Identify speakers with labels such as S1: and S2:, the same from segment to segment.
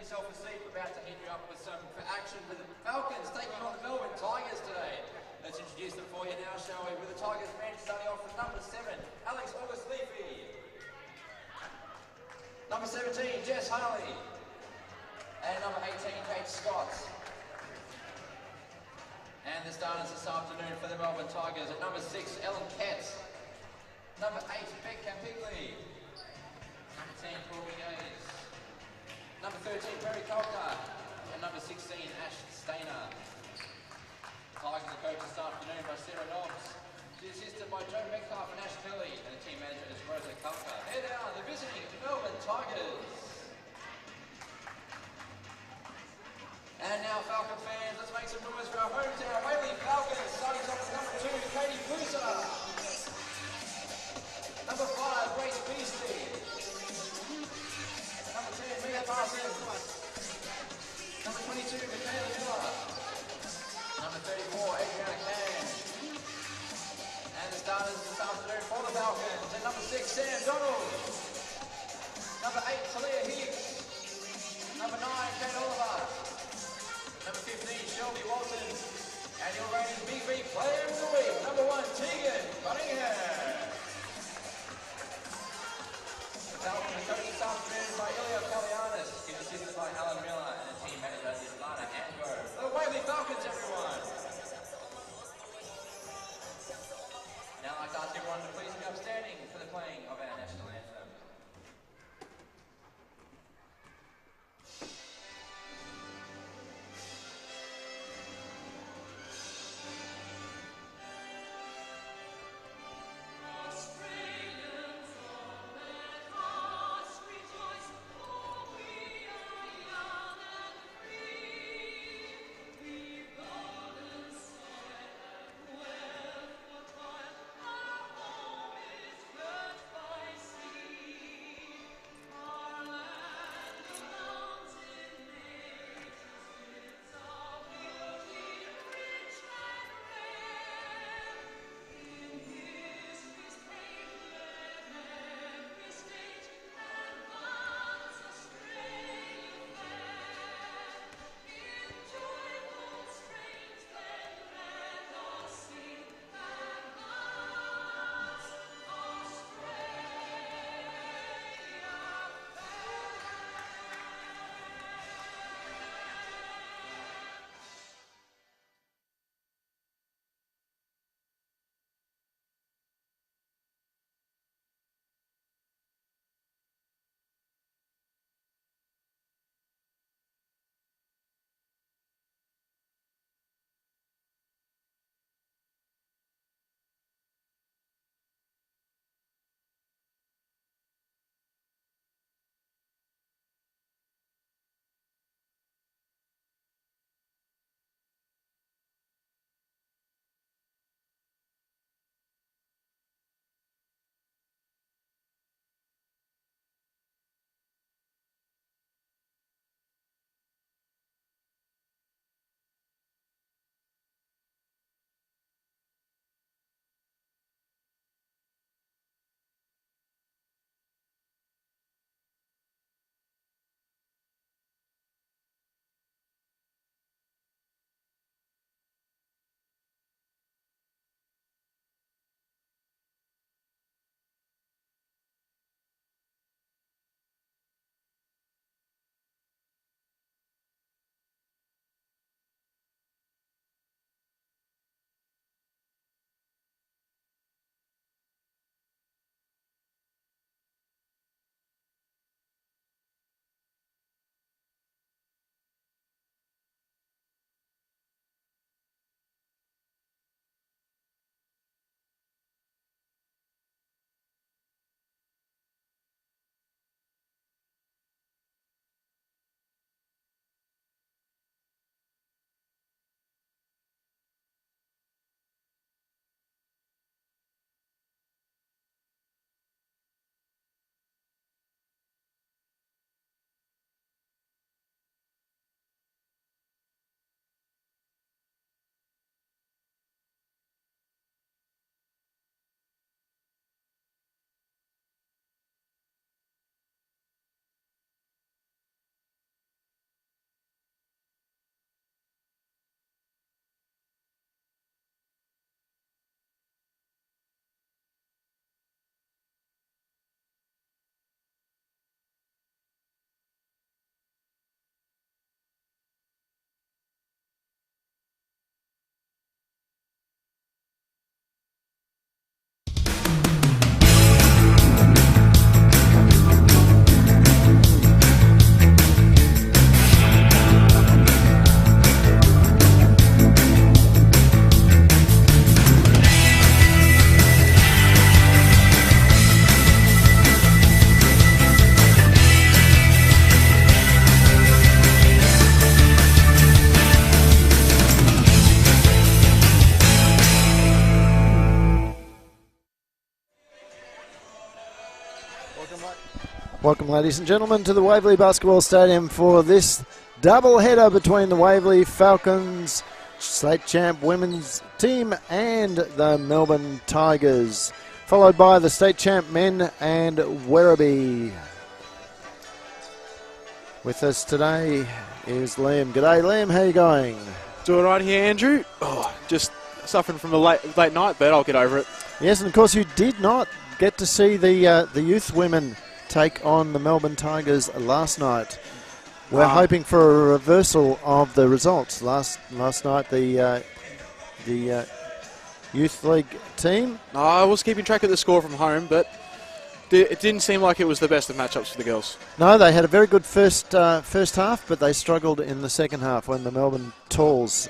S1: yourself a seat. We're about to hit you up with some action with the Falcons taking on the Melbourne Tigers today. Let's introduce them for you now, shall we? With the Tigers bench starting off with number 7, Alex August-Leafy. Number 17, Jess Harley. And number 18, Kate Scott. And the starters this afternoon for the Melbourne Tigers at number 6, Ellen Katz. Number 8, Beck Campigley. Number 10, Courtney Gaze. Number 13, Perry Colker. And number 16, Ash Stainer. Tigers are coached this afternoon by Sarah Nobbs. She's assisted by Joe Metcalf and Ash Kelly, and the team manager is Rosa Colker. Here they are, the visiting Melbourne Tigers. And now, Falcon fans, let's make some noise for our hometown Waverley Falcons. Starting off with number 2, Katie Booser. Number 5, Grace Beasley. Number 10, Mia Parsons. Number 22, Michaela Miller. Number 34, Adriana Can. And the starters this afternoon for the Falcons. And number 6, Sam Donald. Number 8, Talia Higgs. Number 9, Kate Oliver. Number 15, Shelby Walton. And your reigning BigV Player of the Week, number 1, Tegan Cunningham. The Falcons are coached this afternoon by Ilya Kalianis, he's assisted by Alan Miller, and the team manager is Lana Angro. The Waverley Falcons, everyone! Now I'd like to ask everyone to please be upstanding for the playing of our national anthem.
S2: Welcome, ladies and gentlemen, to the Waverley Basketball Stadium for this double header between the Waverley Falcons state champ women's team and the Melbourne Tigers, followed by the state champ men and Werribee. With us today is Liam. G'day, Liam. How you going?
S3: Doing right here, Andrew. Oh, just suffering from a late night, but I'll get over it.
S2: Yes, and of course you did not get to see the youth women take on the Melbourne Tigers last night. We're hoping for a reversal of the results. Last night, the youth league team.
S3: I was keeping track of the score from home, but it didn't seem like it was the best of matchups for the girls.
S2: No, they had a very good first half, but they struggled in the second half when the Melbourne Talls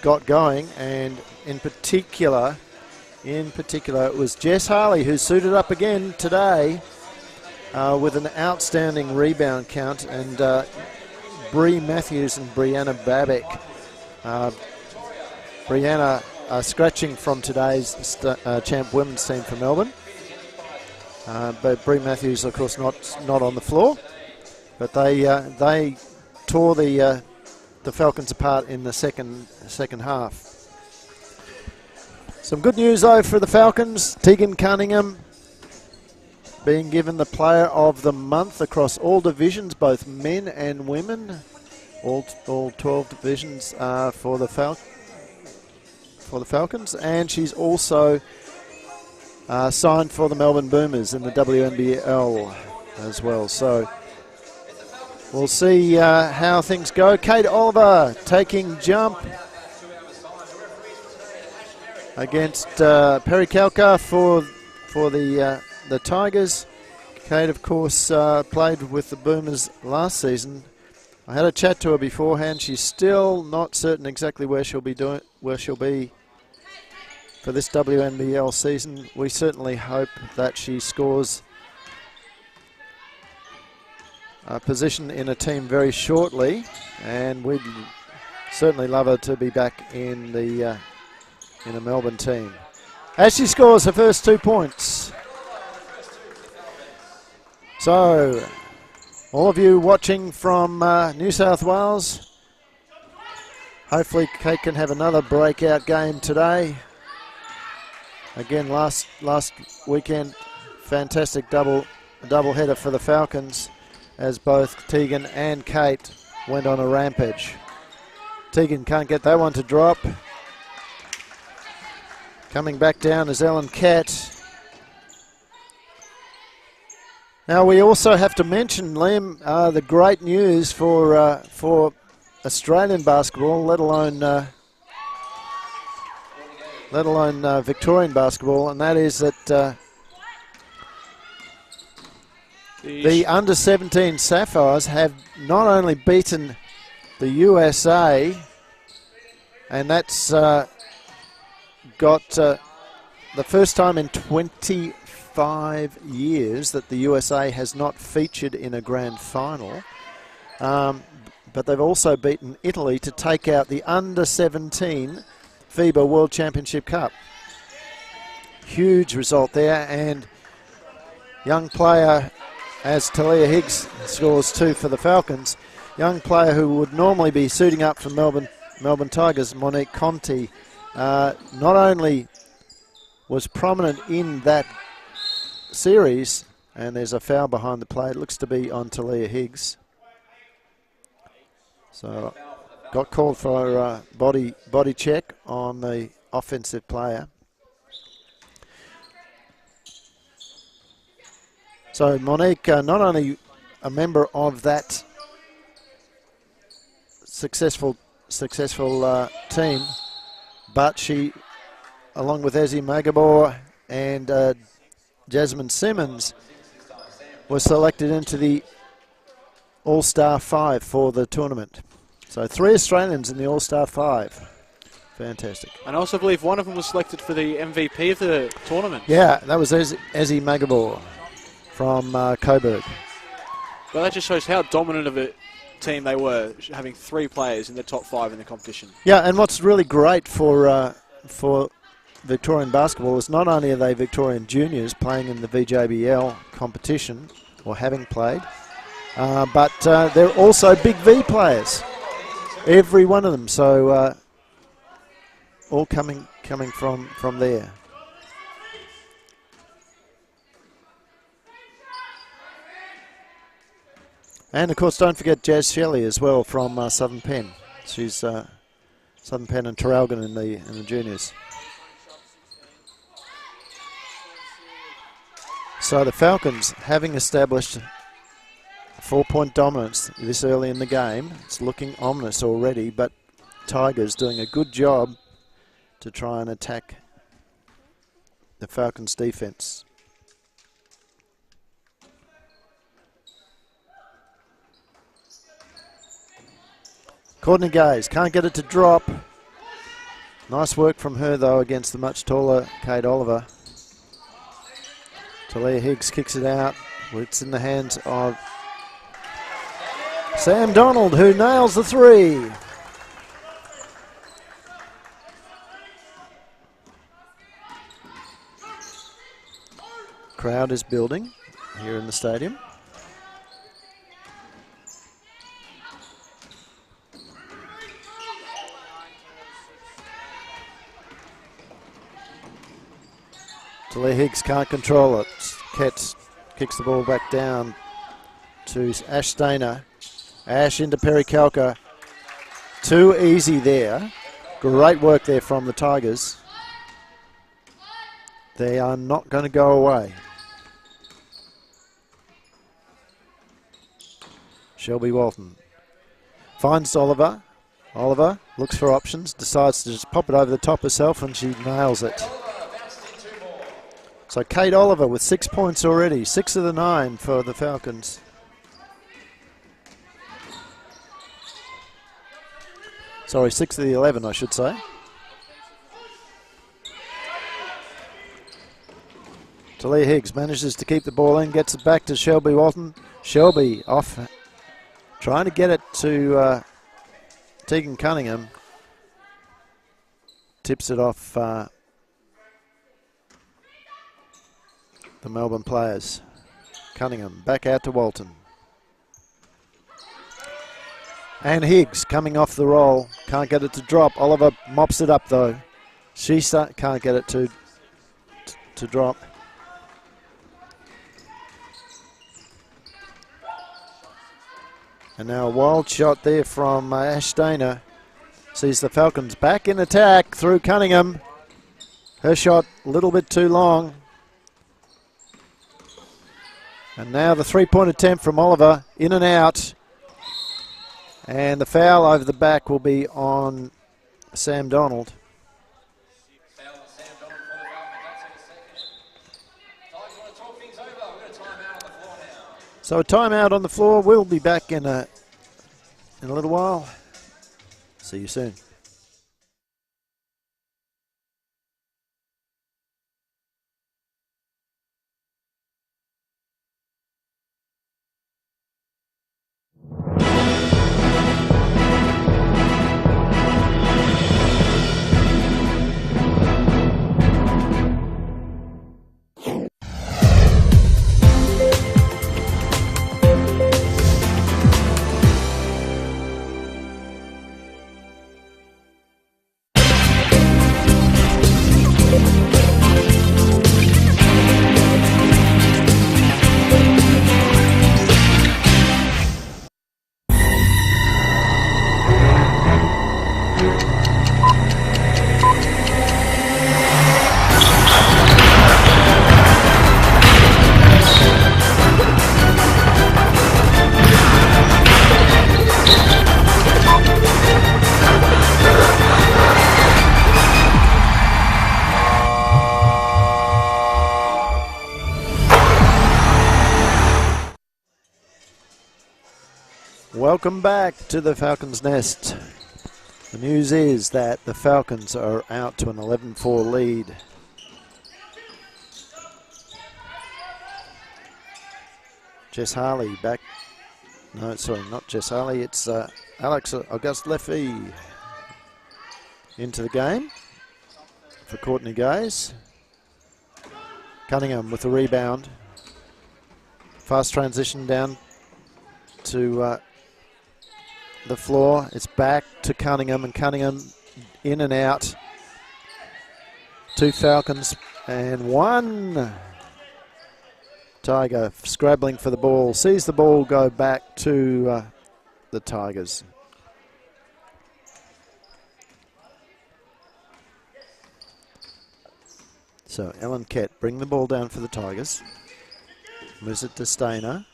S2: got going, and in particular, it was Jess Harley who suited up again today. With an outstanding rebound count, and Bree Matthews and Brianna Babick. Brianna scratching from today's champ women's team for Melbourne. But Bree Matthews, of course, not on the floor. But they tore the Falcons apart in the second half. Some good news though for the Falcons. Tegan Cunningham being given the Player of the Month across all divisions, both men and women. All 12 divisions for the Falcons, and she's also signed for the Melbourne Boomers in the WNBL as well. So we'll see how things go. Kate Oliver taking jump against Perry Kalka for the Tigers. Kate, of course, played with the Boomers last season. I had a chat to her beforehand. She's still not certain exactly where she'll be for this WNBL season. We certainly hope that she scores a position in a team very shortly, and we'd certainly love her to be back in a Melbourne team. As she scores her first 2 points. So, all of you watching from New South Wales, hopefully Kate can have another breakout game today. Again, last weekend, fantastic double header for the Falcons, as both Tegan and Kate went on a rampage. Tegan can't get that one to drop. Coming back down is Ellen Catt. Now we also have to mention, Liam, the great news for Australian basketball, let alone Victorian basketball, and that is that the under-17 Sapphires have not only beaten the USA, and that's got the first time in 25 years that the USA has not featured in a grand final, but they've also beaten Italy to take out the under-17 FIBA World Championship Cup. Huge result there, and young player, as Talia Higgs scores 2 for the Falcons, young player who would normally be suiting up for Melbourne Tigers, Monique Conti, not only was prominent in that series, and there's a foul behind the play. It looks to be on Talia Higgs. So got called for a body check on the offensive player. So Monique, not only a member of that successful team, but she, along with Ezzy Magabor and Jasmine Simmons, was selected into the All-Star 5 for the tournament. So 3 Australians in the All-Star 5. Fantastic.
S3: And I also believe one of them was selected for the MVP of the tournament.
S2: Yeah, that was Ezzy Magabor from Coburg.
S3: Well, that just shows how dominant of a team they were, having 3 players in the top 5 in the competition.
S2: Yeah, and what's really great for Victorian basketball is not only are they Victorian juniors playing in the VJBL competition, or having played, but they're also Big V players, every one of them. So all coming from there. And of course, don't forget Jazz Shelley as well from Southern Penn. She's Southern Penn and Traralgon in the juniors. So the Falcons, having established 4-point dominance this early in the game, it's looking ominous already, but Tigers doing a good job to try and attack the Falcons' defense. Courtney Gaze can't get it to drop. Nice work from her though against the much taller Kate Oliver. Talia Higgs kicks it out. It's in the hands of Sam Donald, who nails the three. Crowd is building here in the stadium. Talia Higgs can't control it. Ketz kicks the ball back down to Ash Stainer. Ash into Perry Kalka. Too easy there. Great work there from the Tigers. They are not going to go away. Shelby Walton finds Oliver. Oliver looks for options, decides to just pop it over the top herself, and she nails it. So Kate Oliver with 6 points already, 6 of the 9 for the Falcons. Sorry, 6 of the 11, I should say. Talia Higgs manages to keep the ball in, gets it back to Shelby Walton. Shelby off, trying to get it to Tegan Cunningham. Tips it off the Melbourne players. Cunningham back out to Walton. And Higgs coming off the roll. Can't get it to drop. Oliver mops it up though. She can't get it to drop. And now a wild shot there from Ash Stainer. Sees the Falcons back in attack through Cunningham. Her shot a little bit too long. And now the 3-point attempt from Oliver, in and out. And the foul over the back will be on Sam Donald. So a timeout on the floor. We'll be back in a little while. See you soon. Welcome back to the Falcons' Nest. The news is that the Falcons are out to an 11-4 lead. Jess Harley back. No, sorry, not Jess Harley. It's Alex Auguste Leffy into the game for Courtney Gaze. Cunningham with the rebound. Fast transition down to the floor. It's back to Cunningham, and Cunningham in and out. 2 Falcons and 1 Tiger scrabbling for the ball. Sees the ball go back to the Tigers. So Ellen Kett bring the ball down for the Tigers. Moves it to Stainer.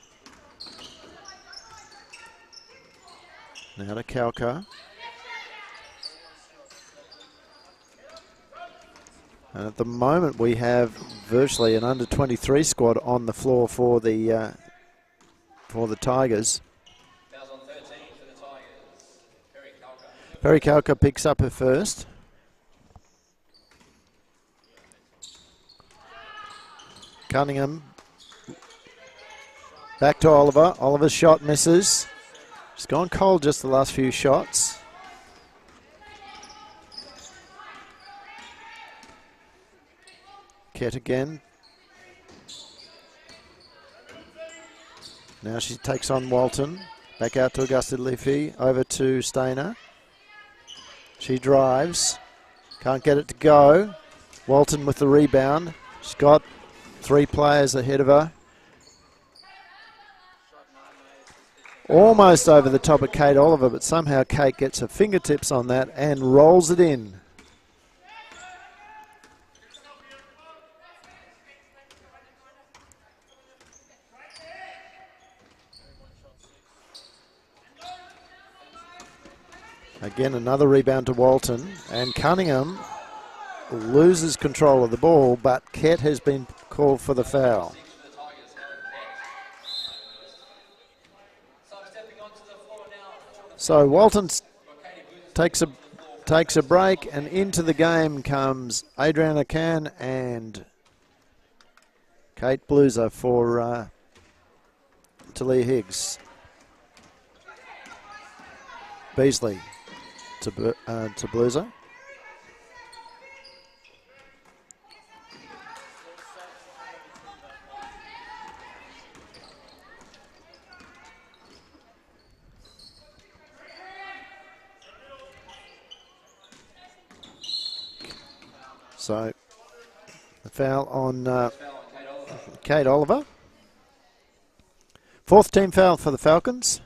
S2: Now to Kauka. And at the moment we have virtually an under-23 squad on the floor for the Tigers.
S1: Fouls on 13 for the Tigers.
S2: Perry Kauka picks up her first. Cunningham. Back to Oliver. Oliver's shot misses. She's gone cold just the last few shots. Kett again. Now she takes on Walton. Back out to Augusta Liffey. Over to Stainer. She drives. Can't get it to go. Walton with the rebound. She's got 3 players ahead of her. Almost over the top of Kate Oliver, but somehow Kate gets her fingertips on that and rolls it in. Again, another rebound to Walton, and Cunningham loses control of the ball, but Kett has been called for the foul. So Walton takes a break, and into the game comes Adriana Can and Kate Bluser for Talia Higgs. Beasley to Bluser. So the foul on Kate Oliver. 4th team foul for the Falcons.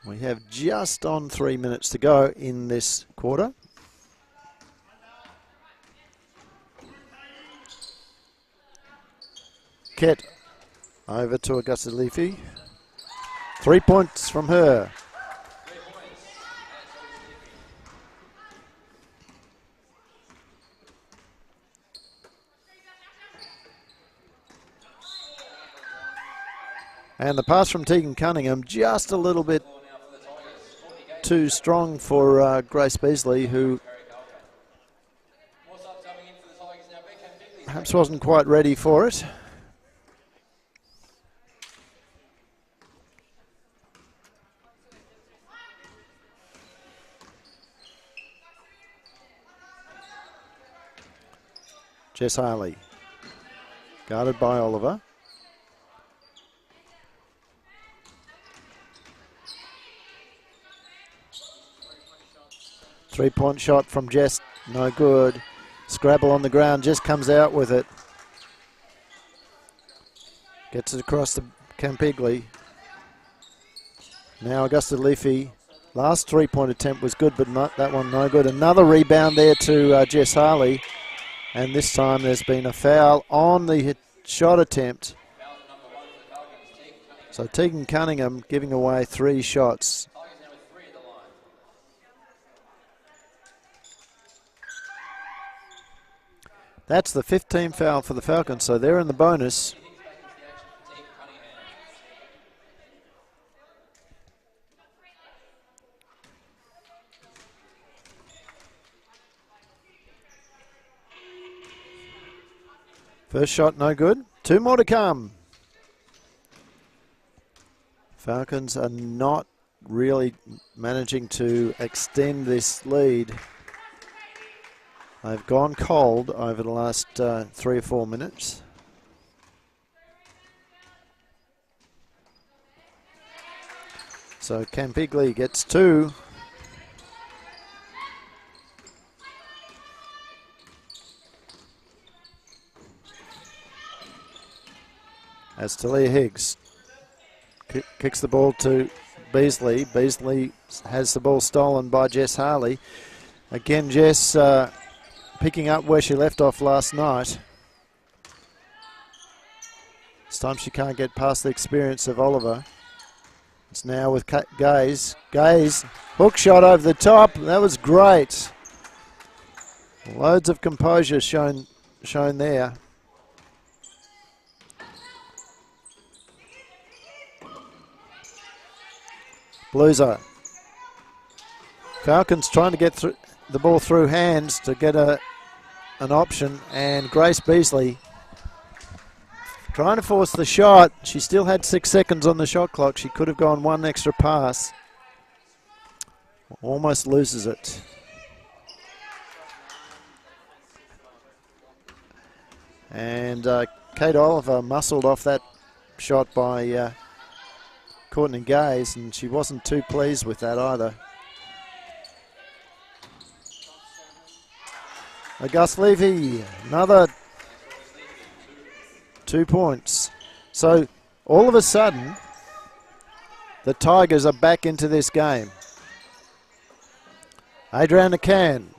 S2: We have just on 3 minutes to go in this quarter. Kett over to Augusta Leafy. 3 points from her. And the pass from Tegan Cunningham, just a little bit too strong for Grace Beasley, who perhaps wasn't quite ready for it. Jess Harley, guarded by Oliver. Three-point shot from Jess, no good. Scrabble on the ground, Jess comes out with it. Gets it across to Campigli. Now Augusta Leafy. Last three-point attempt was good, but not that one no good. Another rebound there to Jess Harley. And this time there's been a foul on the shot attempt. So Tegan Cunningham giving away 3 shots. That's the 15th foul for the Falcons, so they're in the bonus. First shot no good. 2 more to come. Falcons are not really managing to extend this lead. They've gone cold over the last 3 or 4 minutes. So Campigli gets 2. As Talia Higgs kicks the ball to Beasley. Beasley has the ball stolen by Jess Harley. Again, Jess picking up where she left off last night. This time she can't get past the experience of Oliver. It's now with Gaze. Gaze, hook shot over the top. That was great. Loads of composure shown there. Blueser. Falcons trying to get the ball through hands to get an option, and Grace Beasley trying to force the shot. She still had 6 seconds on the shot clock. She could have gone one extra pass. Almost loses it. And Kate Oliver muscled off that shot by Courtney Gaze, and she wasn't too pleased with that either. Gus Levy, another 2 points. So all of a sudden, the Tigers are back into this game. Adriana Can.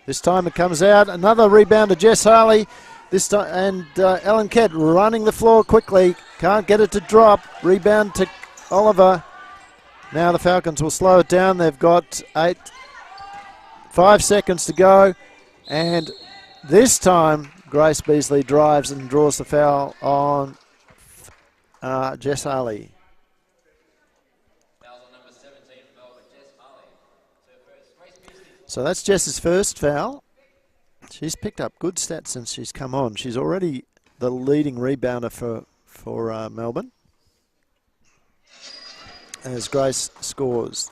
S2: This time it comes out. Another rebound to Jess Harley. This time, and Ellen Kett running the floor quickly. Can't get it to drop. Rebound to Oliver. Now the Falcons will slow it down. They've got 5 seconds to go. And this time, Grace Beasley drives and draws the foul on Jess Harley. So that's Jess's first foul. She's picked up good stats since she's come on. She's already the leading rebounder for Melbourne, as Grace scores.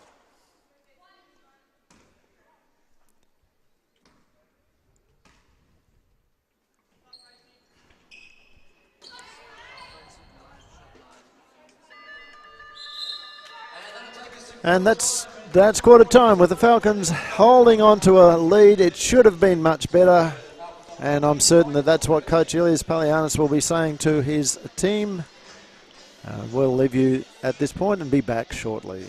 S2: And that's quarter time with the Falcons holding on to a lead. It should have been much better, and I'm certain that that's what Coach Ilias Palianis will be saying to his team. We'll leave you at this point and be back shortly.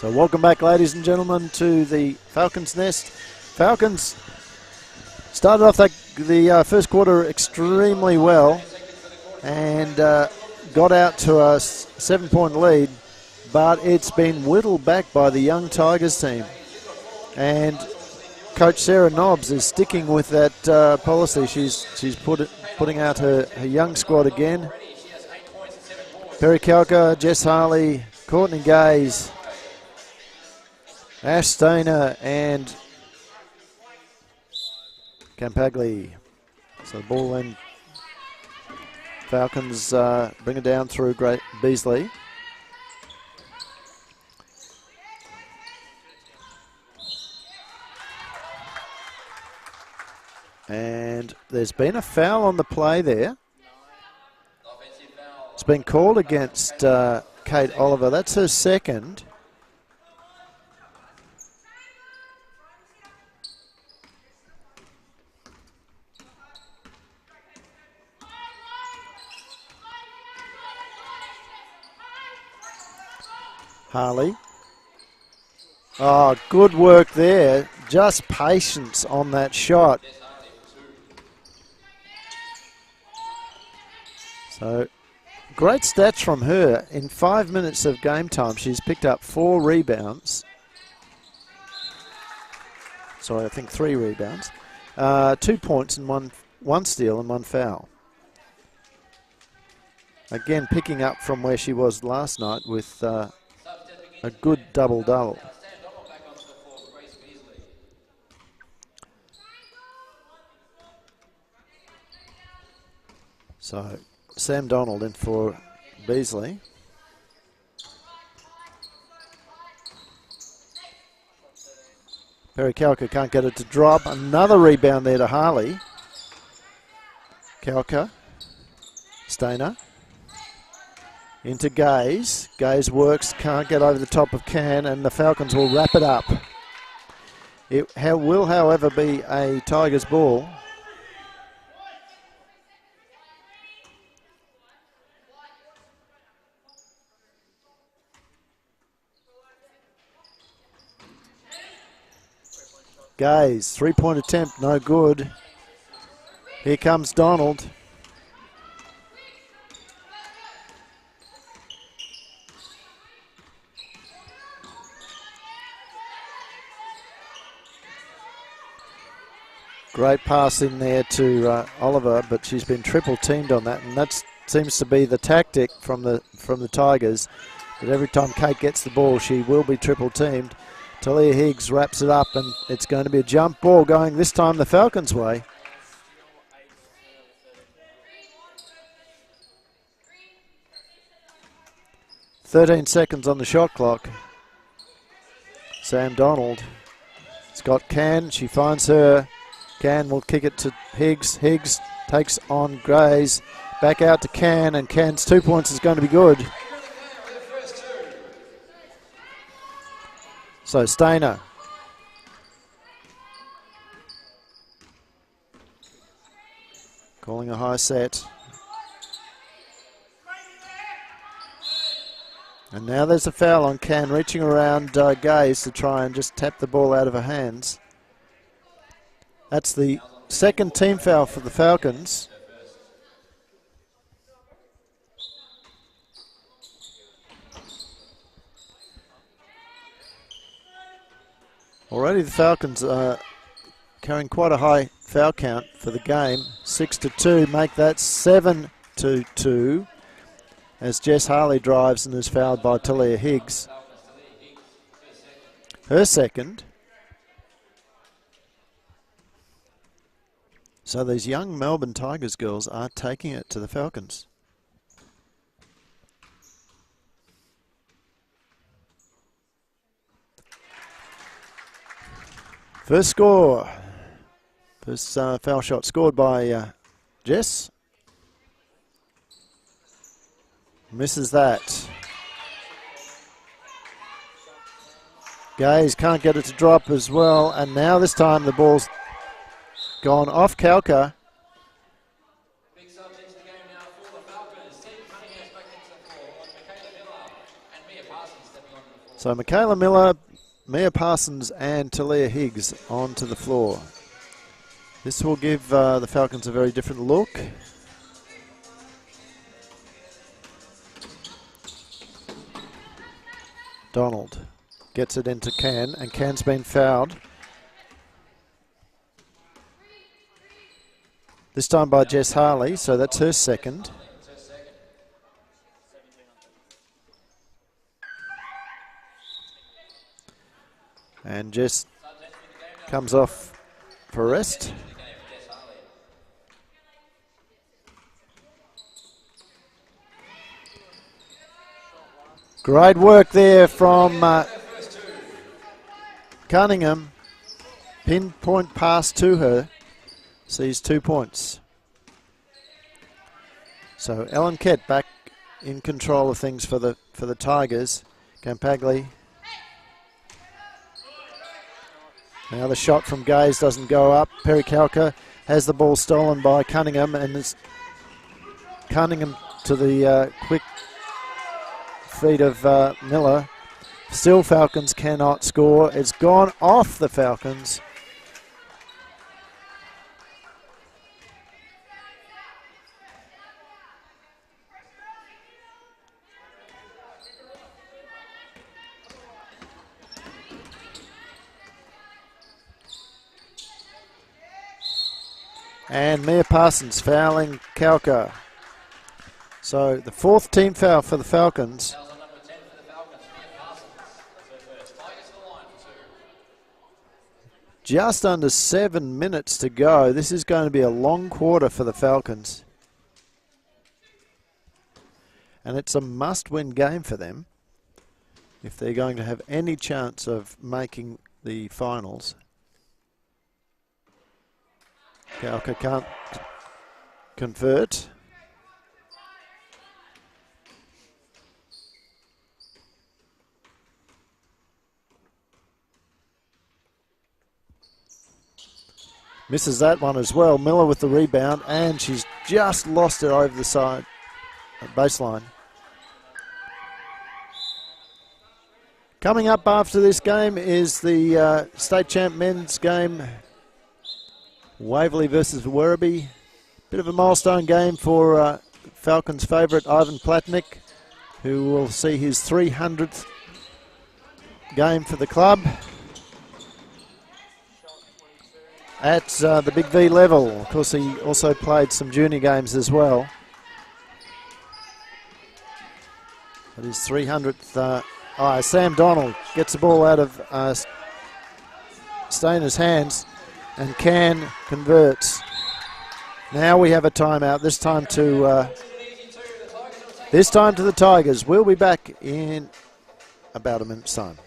S2: So welcome back, ladies and gentlemen, to the Falcons' Nest. Falcons started off the first quarter extremely well and got out to a 7-point lead, but it's been whittled back by the young Tigers team. And Coach Sarah Nobbs is sticking with that policy. She's putting out her young squad again. Perry Kelka, Jess Harley, Courtney Gaze, Ash Stainer, and Campagli. So the ball then, Falcons bring it down through Great Beasley. And there's been a foul on the play there. It's been called against Kate Oliver. That's her second. Harley. Oh, good work there. Just patience on that shot. So, great stats from her. In 5 minutes of game time, she's picked up 4 rebounds. Sorry, I think 3 rebounds. 2 points and one steal and 1 foul. Again, picking up from where she was last night with a good double-double. So, Sam Donald in for Beasley. Perry Kalka can't get it to drop. Another rebound there to Harley. Kalka. Stainer. Into Gaze. Gaze works, can't get over the top of Can, and the Falcons will wrap it up. It will, however, be a Tigers ball. Gaze, 3-point attempt, no good. Here comes Donald. Great pass in there to Oliver, but she's been triple teamed on that, and that seems to be the tactic from the Tigers. That every time Kate gets the ball, she will be triple teamed. Talia Higgs wraps it up, and it's going to be a jump ball going this time the Falcons' way. "13 seconds on the shot clock." Sam Donald. It's got Can. She finds her. Can will kick it to Higgs. Higgs takes on Grays. Back out to Can, and Can's 2 points is going to be good. So Stainer. Calling a high set. And now there's a foul on Can, reaching around Gaze to try and just tap the ball out of her hands. That's the second team foul for the Falcons. Already the Falcons are carrying quite a high foul count for the game. 6-2, make that 7-2 as Jess Harley drives and is fouled by Talia Higgs. Her second. So these young Melbourne Tigers girls are taking it to the Falcons. First score. First foul shot scored by Jess. Misses that. Gaze can't get it to drop as well. And now this time the ball's gone off Kalka.
S1: Big subs into the game now for the Falcons. Steve Cunningham's back into the floor on Michaela Miller and Mia Parsons stepping onto the floor.
S2: So Michaela Miller, Mia Parsons and Talia Higgs onto the floor. This will give the Falcons a very different look. Donald gets it into Can, and Can's been fouled. This time by Jess Harley, so that's her second. And Jess comes off for rest. Great work there from Cunningham. Pinpoint pass to her. Sees 2 points. So Ellen Kett back in control of things for the Tigers. Campagli. Now the shot from Gaze doesn't go up. Perry Kalka has the ball stolen by Cunningham, and it's Cunningham to the quick feet of Miller. Still Falcons cannot score. It's gone off the Falcons. And Mia Parsons fouling Kalka. So the 4th team foul for the Falcons. Just under 7 minutes to go. This is going to be a long quarter for the Falcons. And it's a must-win game for them if they're going to have any chance of making the finals. Kalka can't convert. Misses that one as well. Miller with the rebound, and she's just lost it over the side baseline. Coming up after this game is the state champ men's game. Waverley versus Werribee. Bit of a milestone game for Falcons' favourite Ivan Platnick, who will see his 300th game for the club at the Big V level. Of course, he also played some junior games as well. But his 300th... Sam Donald gets the ball out of Stainer's hands, and Can converts. Now we have a timeout. This time to the Tigers. We'll be back in about a minute's time.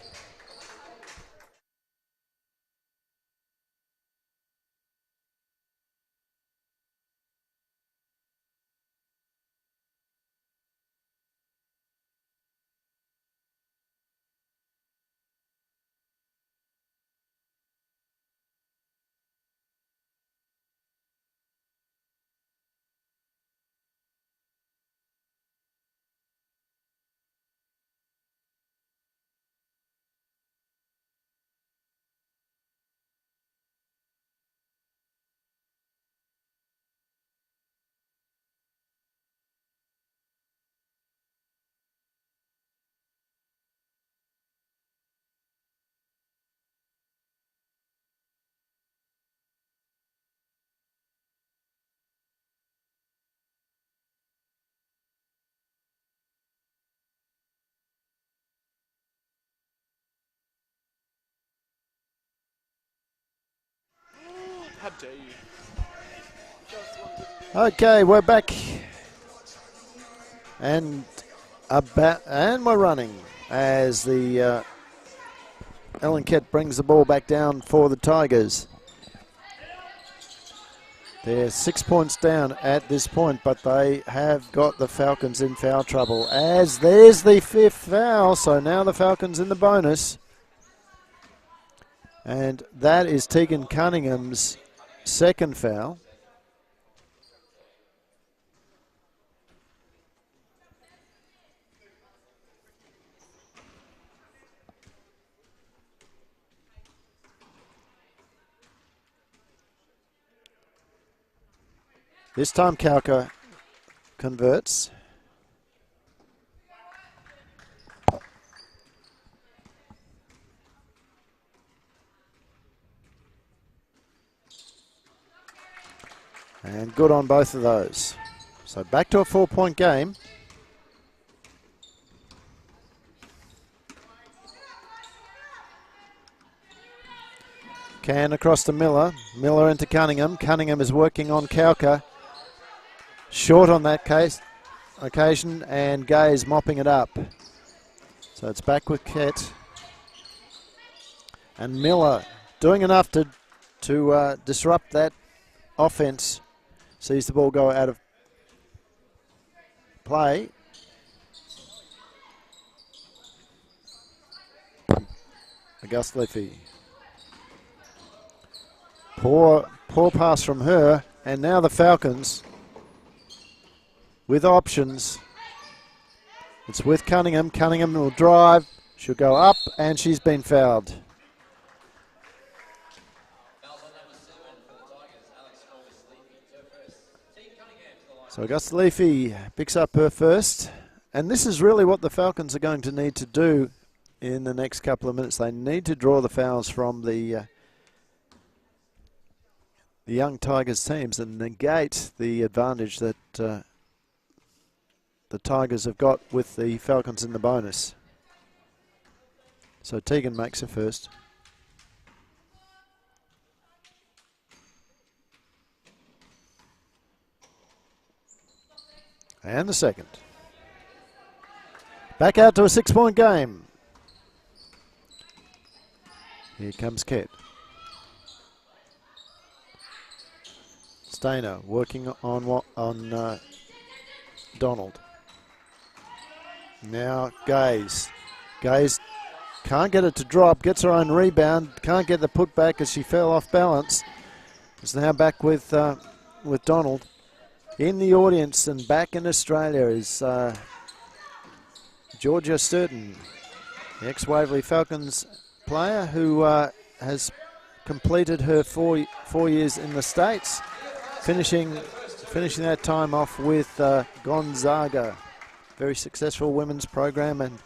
S3: How dare you?
S2: Okay, we're back. And we're running as the Ellen Kett brings the ball back down for the Tigers. They're 6 points down at this point, but they have got the Falcons in foul trouble, as there's the 5th foul. So now the Falcons in the bonus. And that is Tegan Cunningham's 2nd foul. This time Kalka converts. And good on both of those. So back to a 4-point game. Can across to Miller. Miller into Cunningham. Cunningham is working on Kalka. Short on that occasion, and Gay is mopping it up. So it's back with Kett. And Miller doing enough to disrupt that offense. Sees the ball go out of play. Augusta Leafy. Poor pass from her. And now the Falcons with options. It's with Cunningham. Cunningham will drive. She'll go up, and she's been fouled. So Augusta Leafy picks up her first. And this is really what the Falcons are going to need to do in the next couple of minutes. They need to draw the fouls from the young Tigers teams and negate the advantage that the Tigers have got with the Falcons in the bonus. So Tegan makes her first. And the second. Back out to a 6-point game. Here comes Kett. Stainer working on Donald. Now Gaze. Gaze can't get it to drop, gets her own rebound, can't get the putback as she fell off balance. Is now back with Donald. In the audience and back in Australia is Georgia Sturton, the ex-Waverley Falcons player who has completed her four years in the States, finishing that time off with Gonzaga. Very successful women's program, and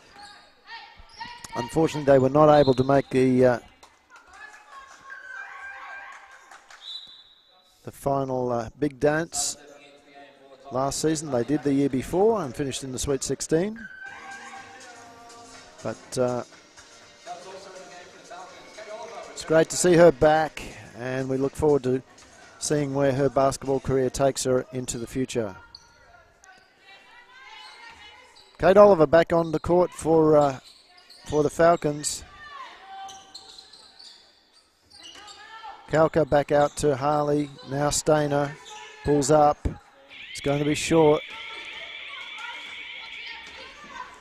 S2: unfortunately they were not able to make the final big dance last season. They did the year before and finished in the Sweet 16. But it's great to see her back, and we look forward to seeing where her basketball career takes her into the future. Kate Oliver back on the court for the Falcons. Kalka back out to Harley. Now Stainer pulls up. It's going to be short.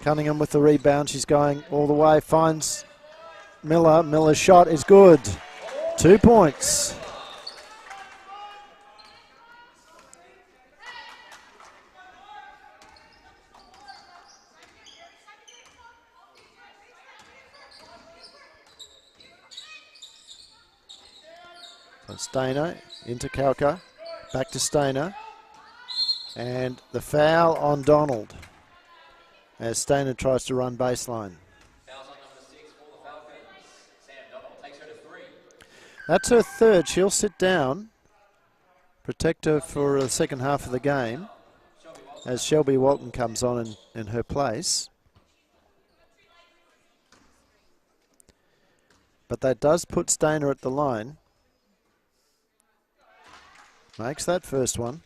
S2: Cunningham with the rebound. She's going all the way. Finds Miller. Miller's shot is good. 2 points. So Stainer into Kalka. Back to Stainer. And the foul on Donald as Stainer tries to run baseline. That's her third. She'll sit down, protect her for the second half of the game as Shelby Walton comes on in her place. But that does put Stainer at the line. Makes that first one.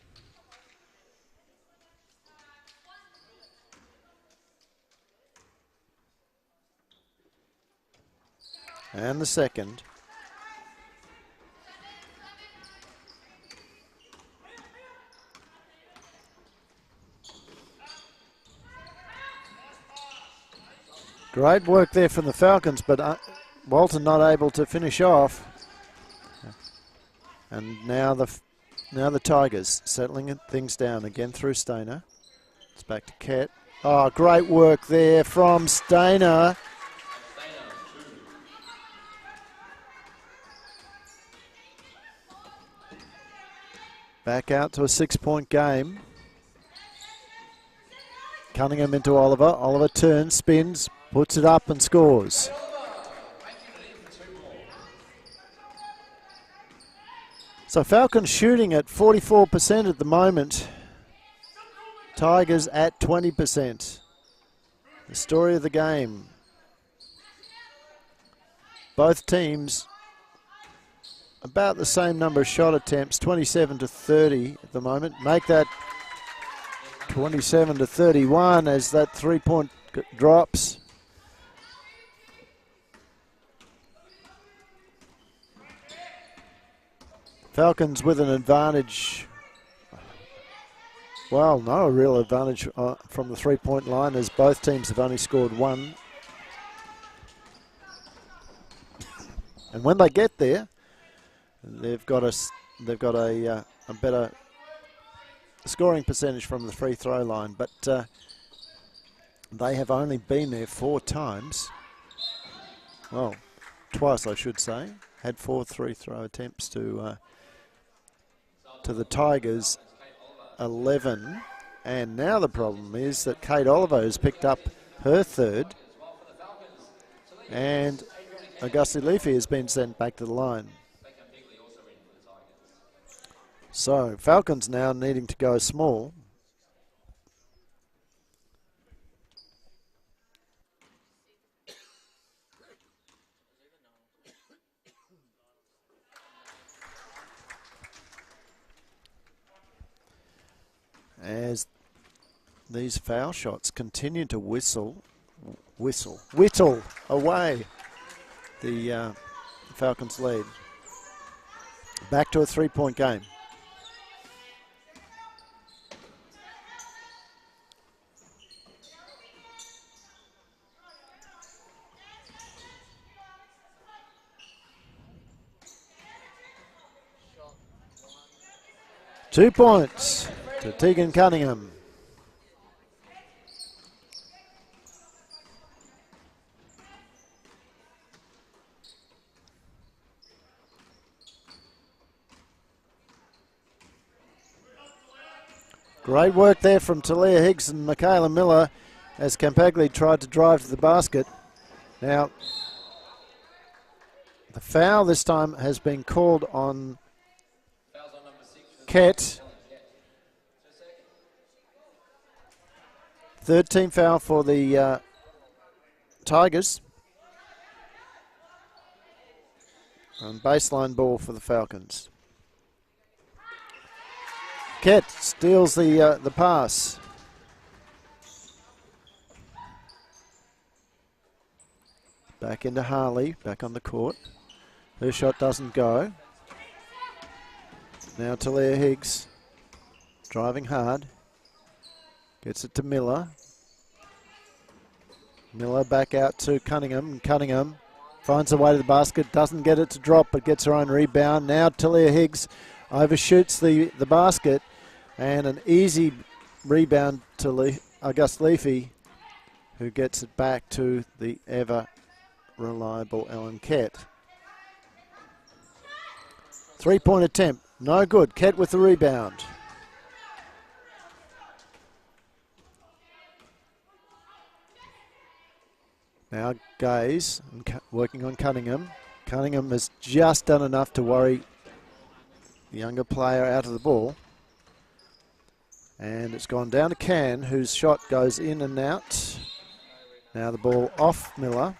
S2: And the second. Great work there from the Falcons, but Walton not able to finish off. And now the Tigers settling things down again through Stainer. It's back to Kett. Oh, great work there from Stainer. Back out to a 6-point game. Cunningham into Oliver. Oliver turns, spins, puts it up and scores. So Falcons shooting at 44% at the moment. Tigers at 20%. The story of the game. Both teams about the same number of shot attempts, 27 to 30 at the moment. Make that 27 to 31 as that 3-point drops. Falcons with an advantage. Well, no real advantage from the three-point line, as both teams have only scored one. And when they get there, they've got a better scoring percentage from the free throw line, but they have only been there 4 times. Well, twice I should say. Had 4 free throw attempts to the Tigers 11, and now the problem is that Kate Oliver has picked up her 3rd, and Augusta Leafy has been sent back to the line. So Falcons now needing to go small. As these foul shots continue to whittle away the Falcons lead. Back to a 3-point game. Two points to Tegan Cunningham. Great work there from Talia Higgs and Michaela Miller as Campagli tried to drive to the basket. Now, the foul this time has been called on Kett. 3rd team foul for the Tigers. And baseline ball for the Falcons. Kett steals the pass. Back into Harley, back on the court. Her shot doesn't go. Now Talia Higgs, driving hard. Gets it to Miller. Miller back out to Cunningham. And Cunningham finds her way to the basket. Doesn't get it to drop, but gets her own rebound. Now Talia Higgs overshoots the basket. And an easy rebound to Augusta Leafy, who gets it back to the ever-reliable Ellen Kett. 3-point attempt. No good. Kett with the rebound. Now Gaze working on Cunningham. Cunningham has just done enough to worry the younger player out of the ball. And it's gone down to Can, whose shot goes in and out. Now the ball off Miller.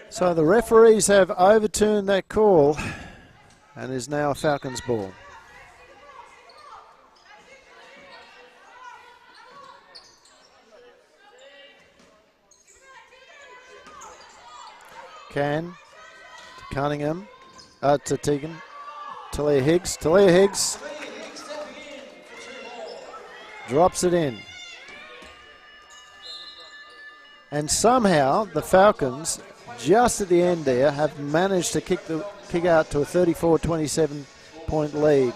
S2: So the referees have overturned that call and is now a Falcons ball. Can to Cunningham, to Tegan, Talia Higgs. Talia Higgs drops it in. And somehow the Falcons, just at the end there, have managed to kick out to a 34-27 point lead.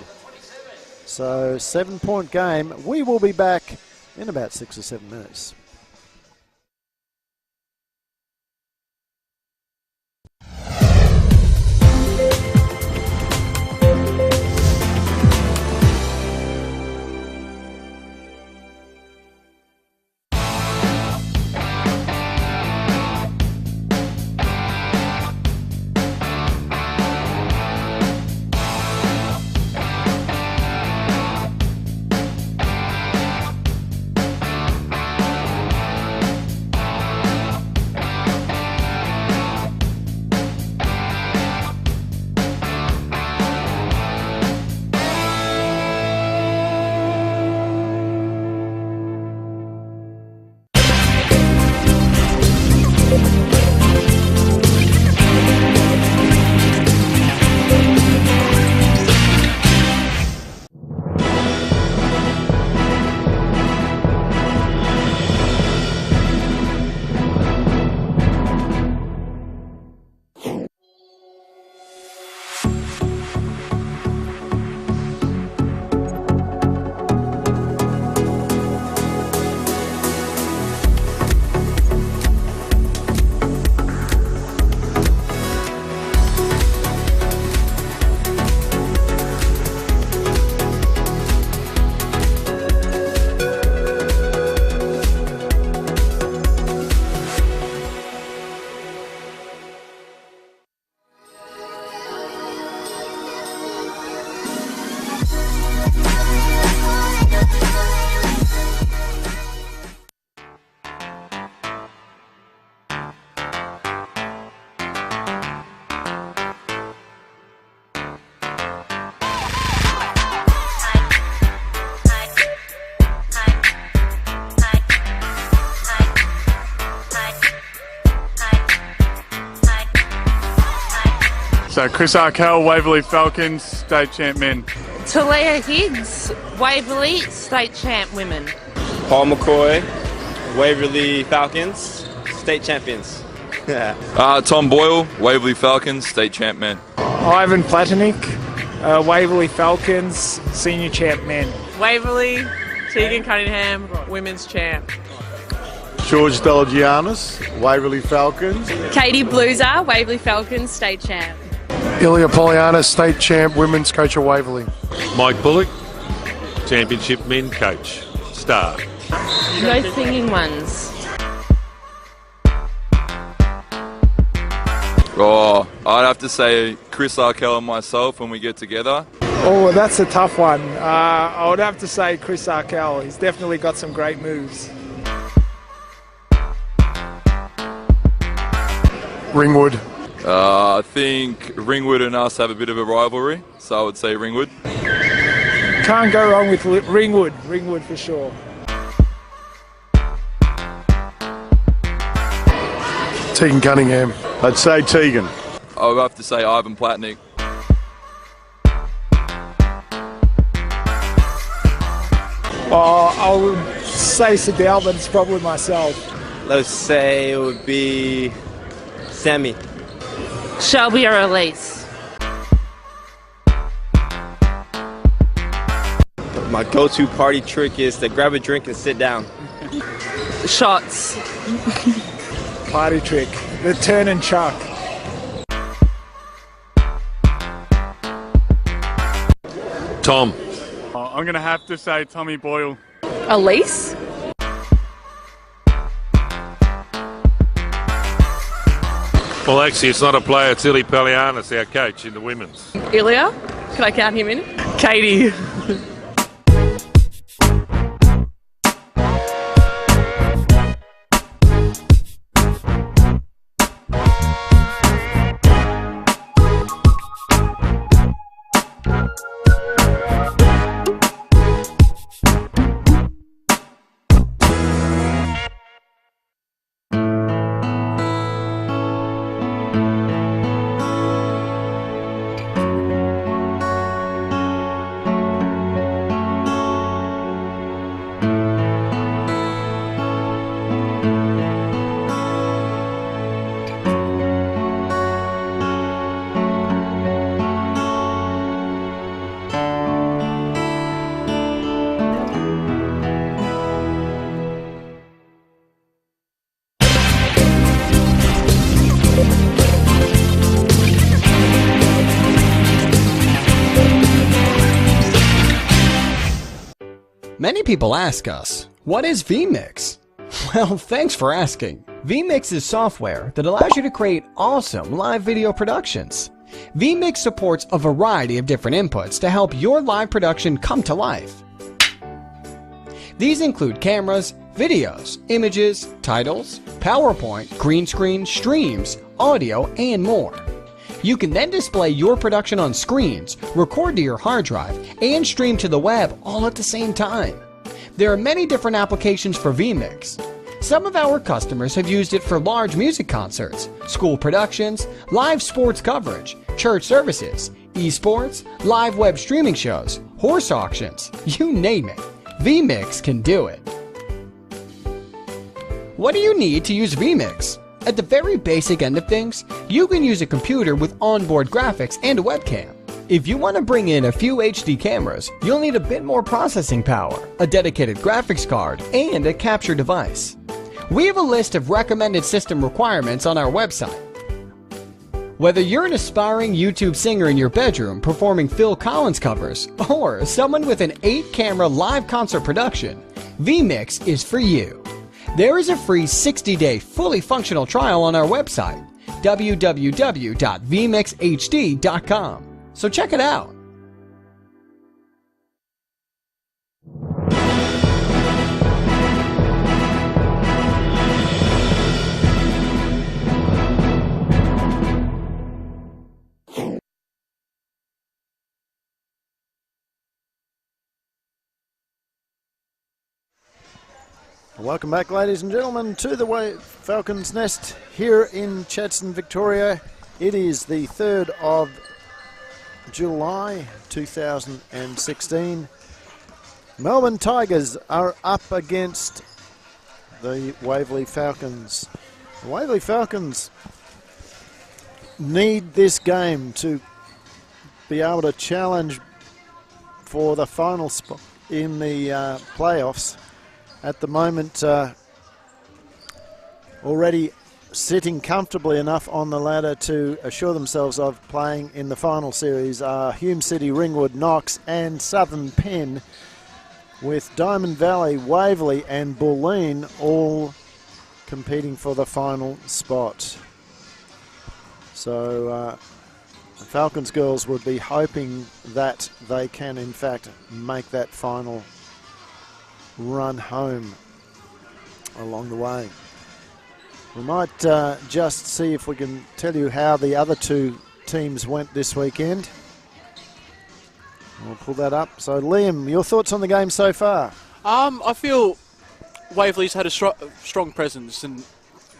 S2: So 7-point game. We will be back in about 6 or 7 minutes.
S4: So Chris Arkell, Waverley Falcons, state champ men.
S5: Talia Higgs, Waverley, state champ women.
S6: Paul McCoy, Waverley Falcons, state champions.
S7: Tom Boyle, Waverley Falcons, state champ men.
S8: Ivan Platonik, Waverley Falcons, senior champ men.
S5: Waverley, Tegan Cunningham, women's champ.
S9: George Delagianis, Waverley Falcons.
S10: Katie Blueser, Waverley Falcons, state champ.
S11: Ilya Poliana, state champ, women's coach of Waverley.
S12: Mike Bullock, championship men coach, star.
S5: No singing ones.
S7: Oh, I'd have to say Chris Arkell and myself when we get together.
S8: Oh, that's a tough one. I would have to say Chris Arkell. He's definitely got some great moves.
S11: Ringwood.
S7: I think Ringwood and us have a bit of a rivalry, so I would say Ringwood.
S8: Can't go wrong with Ringwood. Ringwood for sure.
S11: Tegan Cunningham.
S9: I'd say Tegan.
S7: I would have to say Ivan Platnik.
S8: I would say Sedell, but it's probably myself.
S6: Let's say it would be Sammy.
S5: Shelby or Elise.
S6: My go-to party trick is to grab a drink and sit down.
S5: Shots.
S8: Party trick. The turn and chuck.
S12: Tom.
S4: I'm going to have to say Tommy Boyle.
S10: Elise?
S12: Well, actually, it's not a player, it's Ilya Polianis, our coach in the women's.
S10: Ilya? Can I count him in?
S5: Katie.
S13: Many people ask us, what is vMix? Well, thanks for asking. vMix is software that allows you to create awesome live video productions. vMix supports a variety of different inputs to help your live production come to life. These include cameras, videos, images, titles, PowerPoint, green screen, streams, audio, and more. You can then display your production on screens, record to your hard drive, and stream to the web all at the same time. There are many different applications for vMix. Some of our customers have used it for large music concerts, school productions, live sports coverage, church services, esports, live web streaming shows, horse auctions, you name it. vMix can do it. What do you need to use vMix? At the very basic end of things, you can use a computer with onboard graphics and a webcam. If you want to bring in a few HD cameras, you'll need a bit more processing power, a dedicated graphics card, and a capture device. We have a list of recommended system requirements on our website. Whether you're an aspiring YouTube singer in your bedroom performing Phil Collins covers, or someone with an 8-camera live concert production, vMix is for you. There is a free 60-day fully functional trial on our website, www.vmixhd.com. So check it out.
S2: Welcome back, ladies and gentlemen, to the Falcons Nest here in Chadstone, Victoria, It is the 3rd of July 2016. Melbourne Tigers are up against the Waverley Falcons. The Waverley Falcons need this game to be able to challenge for the final spot in the playoffs. At the moment, already sitting comfortably enough on the ladder to assure themselves of playing in the final series are Hume City, Ringwood, Knox and Southern Penn, with Diamond Valley, Waverley and Bulleen all competing for the final spot. So the Falcons girls would be hoping that they can in fact make that final run home along the way. We might just see if we can tell you how the other two teams went this weekend. We'll pull that up. So Liam, your thoughts on the game so far?
S3: I feel Waverley's had a strong presence and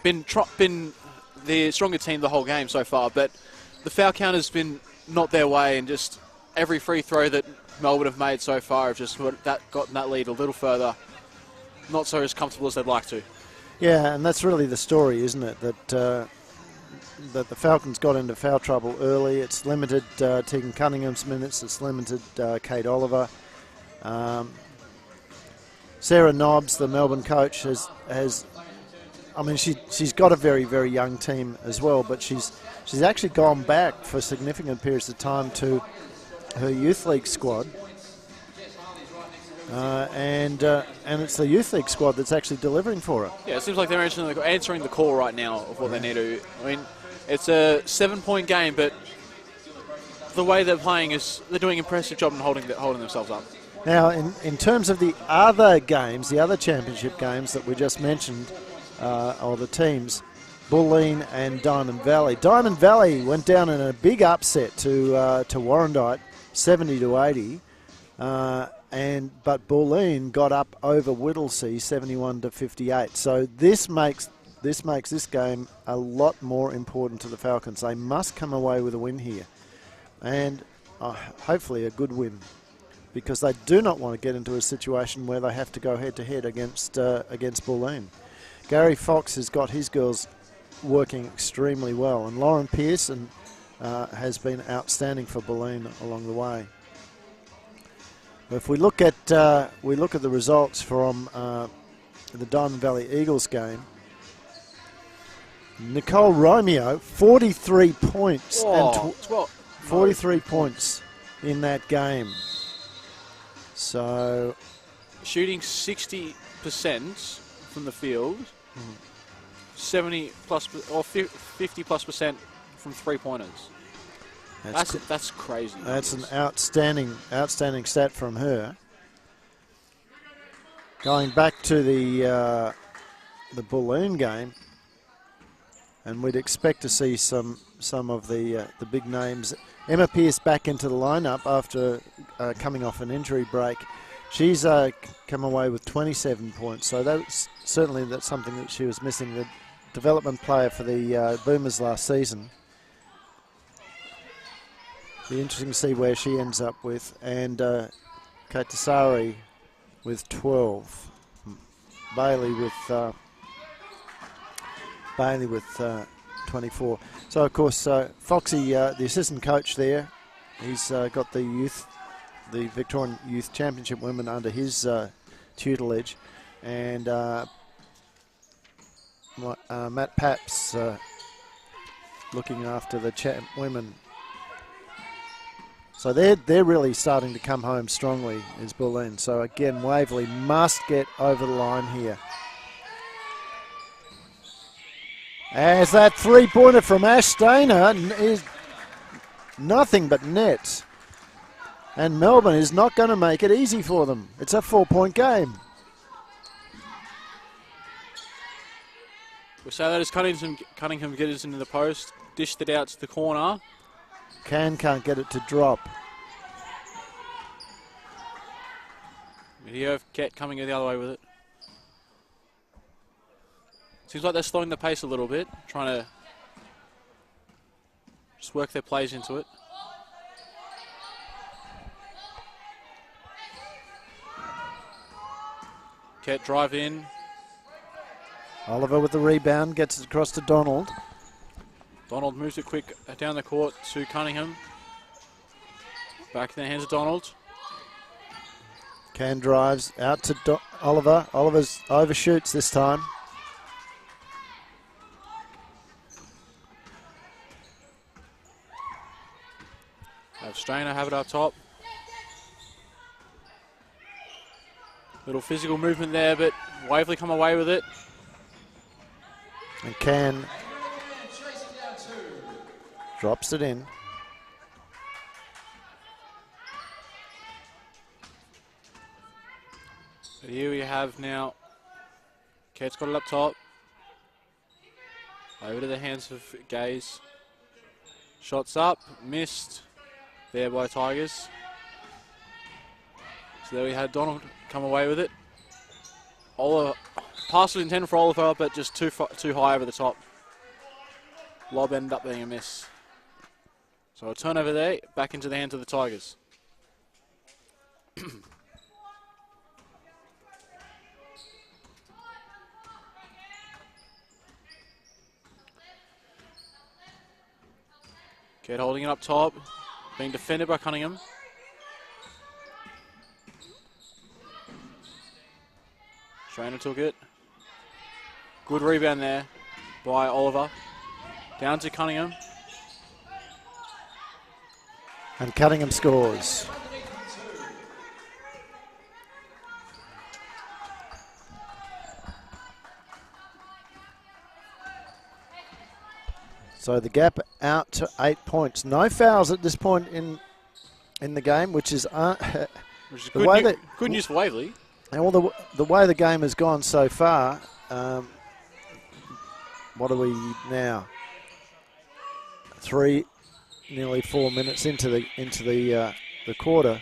S3: been the stronger team the whole game so far, but the foul count has been not their way, and just every free throw that Melbourne have made so far have just gotten that lead a little further. Not so as comfortable as they'd like to.
S2: Yeah, and that's really the story, isn't it? That that the Falcons got into foul trouble early. It's limited Tegan Cunningham's minutes. It's limited Kate Oliver. Sarah Nobbs, the Melbourne coach, has I mean, she's got a very, very young team as well, but she's actually gone back for significant periods of time to her youth league squad, and it's the youth league squad that's actually delivering for her.
S3: Yeah, it seems like they're answering the call right now of what they need to. I mean, it's a 7-point game, but the way they're playing is they're doing an impressive job in holding themselves up.
S2: Now, in terms of the other games, the other championship games that we just mentioned, or the teams, Bulleen and Diamond Valley. Diamond Valley went down in a big upset to Warrandyte, 70-80, but Bulleen got up over Whittlesea, 71-58. So this makes this game a lot more important to the Falcons. They must come away with a win here, and hopefully a good win, because they do not want to get into a situation where they have to go head-to-head against Bulleen. Gary Fox has got his girls working extremely well, and Lauren Pearson has been outstanding for Bulleen along the way. If we look at the results from the Diamond Valley Eagles game, Nicole Romeo, 43 points, and 43 points in that game. So,
S3: shooting 60% from the field, 70 plus or 50 plus % from 3-pointers. That's crazy.
S2: That's an outstanding stat from her. Going back to the Bulleen game, and we'd expect to see some of the big names. Emma Pearce back into the lineup after coming off an injury break. She's come away with 27 points, so that's something that she was missing. The development player for the Boomers last season. Be interesting to see where she ends up with. And Kate Tassari with 12. Bailey with 24. So of course Foxy, the assistant coach there, he's got the Victorian Youth Championship women under his tutelage, and Matt Paps looking after the champ women. So they're really starting to come home strongly, is Bulleen. So again, Waverley must get over the line here. As that three-pointer from Ash Stainer is nothing but net. And Melbourne is not going to make it easy for them. It's a 4-point game.
S3: We say that as Cunningham gets into the post, dished it out to the corner.
S2: Can't get it to drop.
S3: Video of Ket coming the other way with it. Seems like they're slowing the pace a little bit, trying to Just work their plays into it. Ket drive in.
S2: Oliver with the rebound, gets it across to Donald.
S3: Donald moves it quick down the court to Cunningham. Back in the hands of Donald.
S2: Can drives out to Oliver. Oliver's overshoots this time.
S3: Have Strainer have it up top. Little physical movement there, but Waverley come away with it.
S2: And Can drops it in.
S3: But here we have now, Ket's got it up top. Over to the hands of Gaze. Shots up, missed there by Tigers. So there we had Donald come away with it. Oliver, pass was intended for Oliver, but just too high over the top. Lob ended up being a miss. So a turnover there, back into the hands of the Tigers. Ket holding it up top, being defended by Cunningham. Trainer took it. Good rebound there by Oliver. Down to Cunningham.
S2: And Cunningham scores. So the gap out to 8 points. No fouls at this point in the game, which is
S3: good news for Waverley.
S2: And the way the game has gone so far, what are we now? Nearly 4 minutes into the quarter.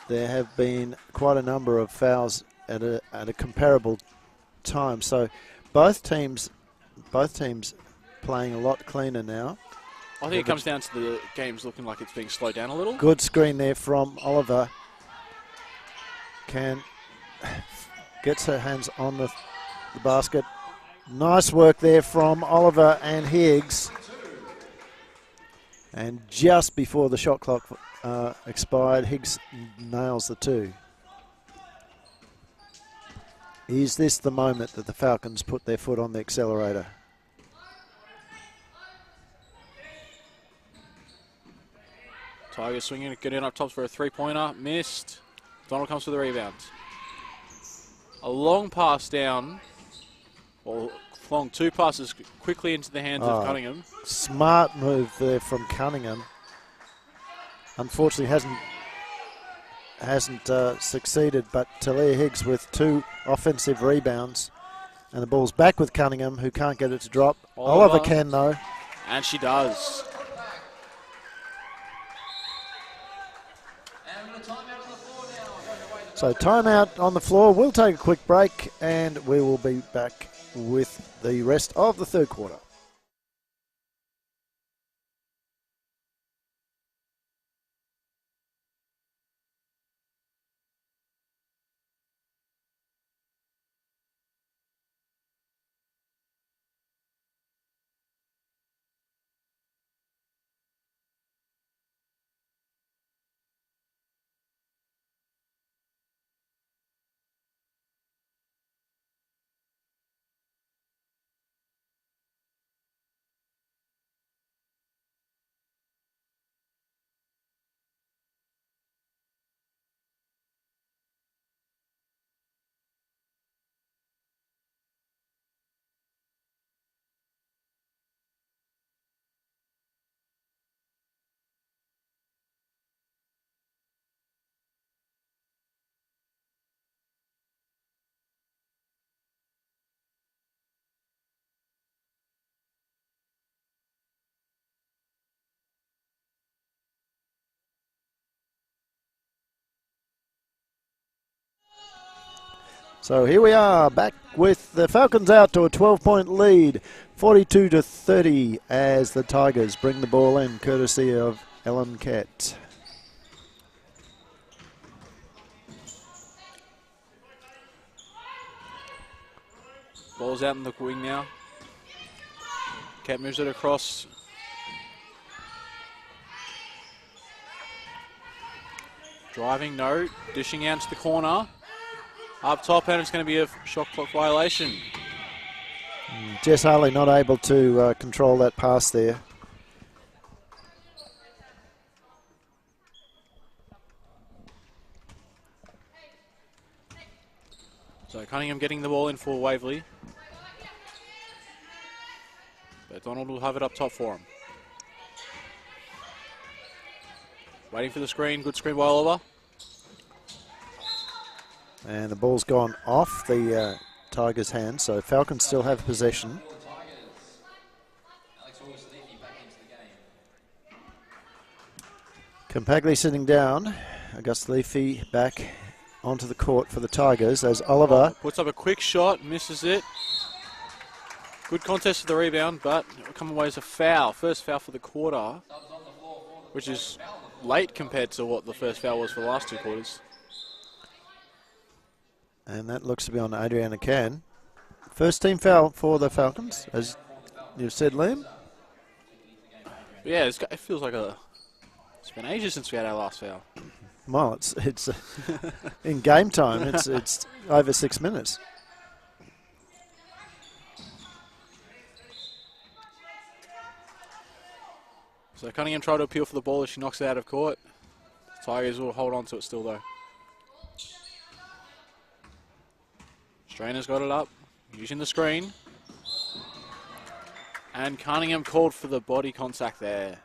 S2: There have been quite a number of fouls at a comparable time. So both teams playing a lot cleaner now.
S3: I think it comes down to the games looking like it's being slowed down a little.
S2: Good screen there from Oliver. Can gets her hands on the basket. Nice work there from Oliver and Higgs. And just before the shot clock expired, Higgs nails the two. Is this the moment that the Falcons put their foot on the accelerator?
S3: Tigers swinging, getting up tops for a three-pointer. Missed. Donald comes for the rebound. A long pass down. Or long two passes quickly into the hands of Cunningham.
S2: Smart move there from Cunningham. Unfortunately hasn't succeeded, but Talia Higgs with 2 offensive rebounds. And the ball's back with Cunningham, who can't get it to drop. Oliver can, though.
S3: And she does.
S2: So timeout on the floor. We'll take a quick break, and we will be back with the rest of the third quarter. So here we are, back with the Falcons out to a 12-point lead, 42-30, as the Tigers bring the ball in, courtesy of Ellen Kett.
S3: Ball's out in the wing now. Kett moves it across. Driving, no. Dishing out to the corner. Up top, and it's going to be a shot clock violation.
S2: Jess Harley not able to control that pass there.
S3: So Cunningham getting the ball in for Waverley. But Donald will have it up top for him. Waiting for the screen. Good screen by Oliver.
S2: And the ball's gone off the Tigers' hand, so Falcons still have possession. Compagli sitting down. Augusta Leafy back onto the court for the Tigers as Oliver
S3: puts up a quick shot, misses it. Good contest for the rebound, but it'll come away as a foul. First foul for the quarter, which is late compared to what the first foul was for the last two quarters.
S2: And that looks to be on Adriana Can. First team foul for the Falcons, as you've said, Liam.
S3: Yeah, it feels like it's been ages since we had our last foul.
S2: Well, it's in game time. It's over 6 minutes.
S3: So Cunningham tried to appeal for the ball as she knocks it out of court. Tigers will hold on to it still though. Strainer's got it up, using the screen. And Cunningham called for the body contact there.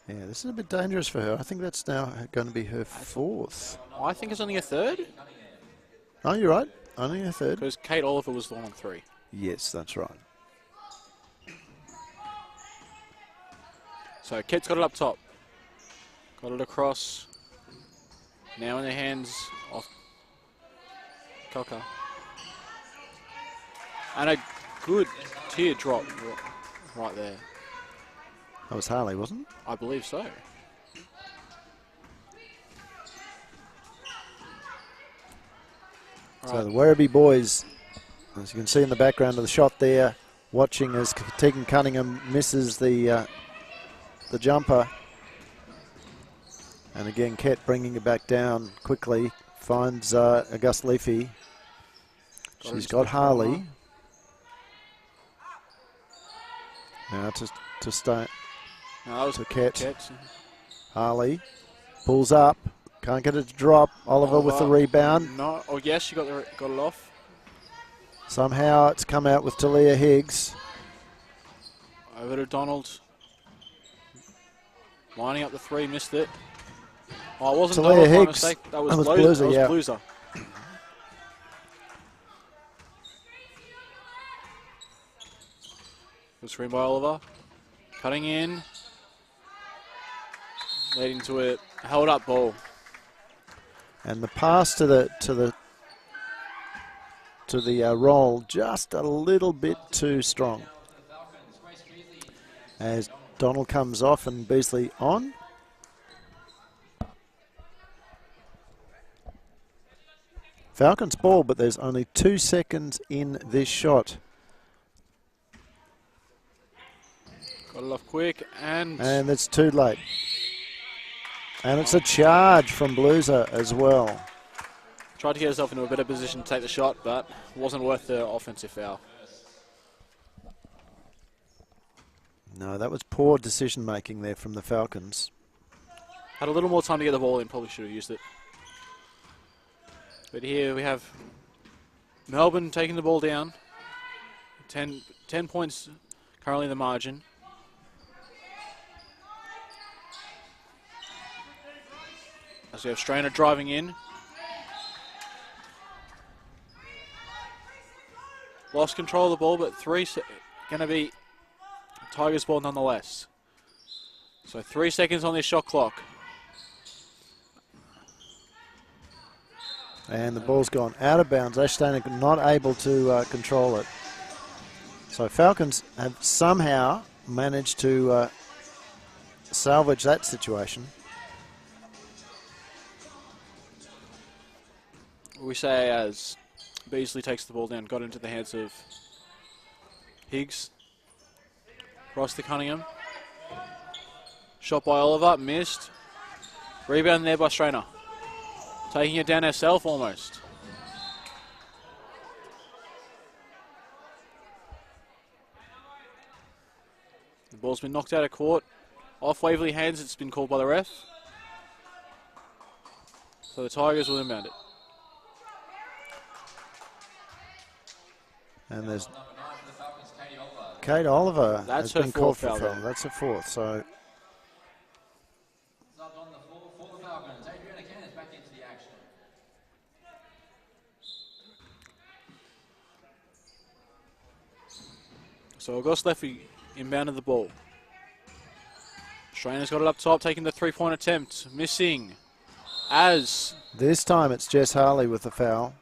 S2: Yeah, this is a bit dangerous for her. I think that's now going to be her fourth.
S3: I think it's only a third.
S2: Oh, you're right. Only a third.
S3: Because Kate Oliver was the one on 3.
S2: Yes, that's right.
S3: So Kate's got it up top. Got it across. Now in the hands of Kalka. And a good teardrop right there.
S2: That was Harley, wasn't it?
S3: I believe so.
S2: So the Werribee boys, as you can see in the background of the shot there, watching as Tegan Cunningham misses the jumper. And again, Kett bringing it back down quickly, finds Augusta Leafy. She's got Harley. Now to stay.
S3: No,
S2: to Kett. Harley pulls up, can't get it to drop. Oliver with the rebound.
S3: No, oh yes, she got it off.
S2: Somehow it's come out with Talia Higgs.
S3: Over to Donald. Lining up the 3, missed it. Oh, it wasn't
S2: Talia
S3: Donald, my
S2: Higgs.
S3: mistake. That was
S2: Bluza,
S3: that
S2: yeah.
S3: was Bluza. Good screen by Oliver. Cutting in. Leading to a held up ball.
S2: And the pass to the roll just a little bit too strong. As Donald comes off and Beasley on. Falcons ball, but there's only 2 seconds in this shot.
S3: Got it off quick and
S2: it's too late. And it's a charge from Bluza as well.
S3: tried to get herself into a better position to take the shot, but wasn't worth the offensive foul.
S2: No, that was poor decision making there from the Falcons.
S3: Had a little more time to get the ball in, probably should have used it. But here we have Melbourne taking the ball down. 10 points currently the margin. As we have Strainer driving in. Lost control of the ball, but going to be Tigers ball nonetheless. So 3 seconds on this shot clock.
S2: And the ball's gone out of bounds. Ashton not able to control it. So Falcons have somehow managed to salvage that situation.
S3: We say as Beasley takes the ball down, got into the hands of Higgs. Cross to Cunningham. Shot by Oliver, missed. Rebound there by Strainer. Taking it down herself almost. The ball's been knocked out of court. Off Waverley hands, it's been called by the ref. So the Tigers will inbound it.
S2: And there's Kate Oliver.
S3: That's
S2: has
S3: her
S2: been called
S3: fourth
S2: for
S3: foul
S2: foul.
S3: there.
S2: That's a fourth. So
S1: Subbed on the floor for the Falcons. Adriana Cannon back into the action.
S3: So August-Leffy inbounded the ball. Strainer's got it up top, taking the three-point attempt. Missing. As
S2: this time it's Jess Harley with the foul.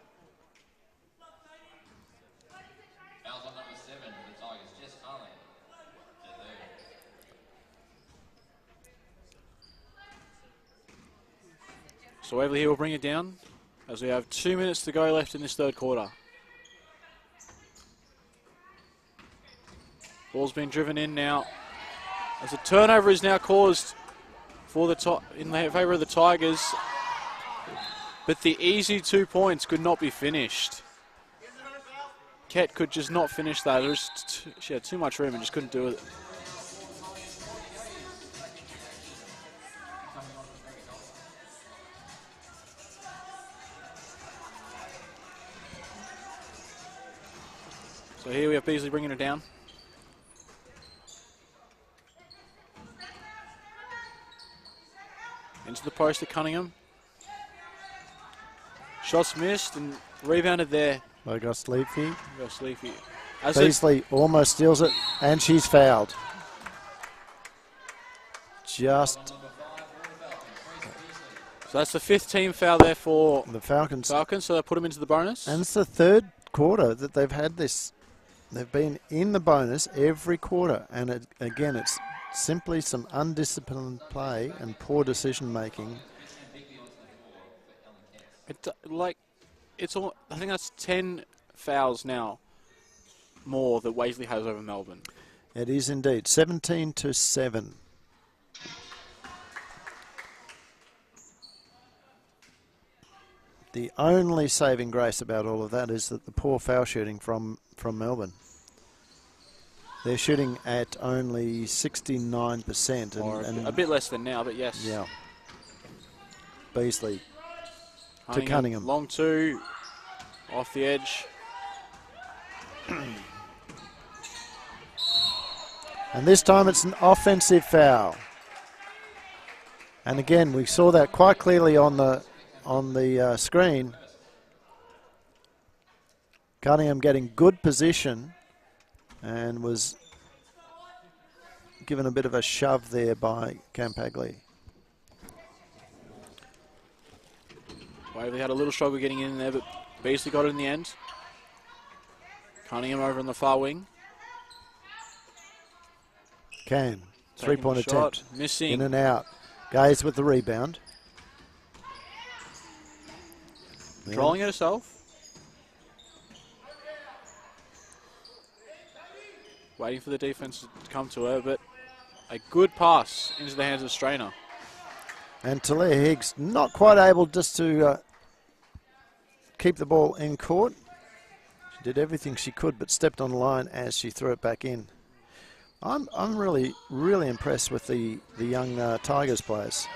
S1: Fouls on number 7 for the Tigers. Jess Harley.
S3: So Waverley here will bring it down as we have 2 minutes to go left in this third quarter. Ball's been driven in now as a turnover is now caused for the in favour of the Tigers. But the easy 2 points could not be finished. Ket could just not finish that. She had too much room and just couldn't do it. So here we have Beasley bringing it down. Into the post to Cunningham. Shots missed and rebounded there.
S2: August-Leffy.
S3: August-Leffy.
S2: Beasley almost steals it, and she's fouled. Just.
S3: So that's the 5th team foul there for
S2: the Falcons.
S3: So they put them into the bonus.
S2: And it's the third quarter that they've had this. They've been in the bonus every quarter, and again, it's simply some undisciplined play and poor decision making.
S3: I think that's 10 fouls now more that Waverley has over Melbourne.
S2: It is indeed 17-7. The only saving grace about all of that is that the poor foul shooting from Melbourne. They're shooting at only 69%.
S3: And a bit less than now, but yes.
S2: Yeah. Beasley to Cunningham.
S3: Long two, off the edge.
S2: And this time it's an offensive foul. And again, we saw that quite clearly on the screen. Cunningham getting good position and was given a bit of a shove there by Campagli.
S3: Waverley had a little struggle getting in there, but Beasley got it in the end. Cunningham over on the far wing.
S2: Can. Three-point attempt.
S3: Missing.
S2: In and out. Gaze with the rebound.
S3: Controlling it herself. Waiting for the defense to come to her, but a good pass into the hands of Strainer.
S2: And Talia Higgs not quite able just to keep the ball in court. She did everything she could, but stepped on the line as she threw it back in. I'm really impressed with the young Tigers players.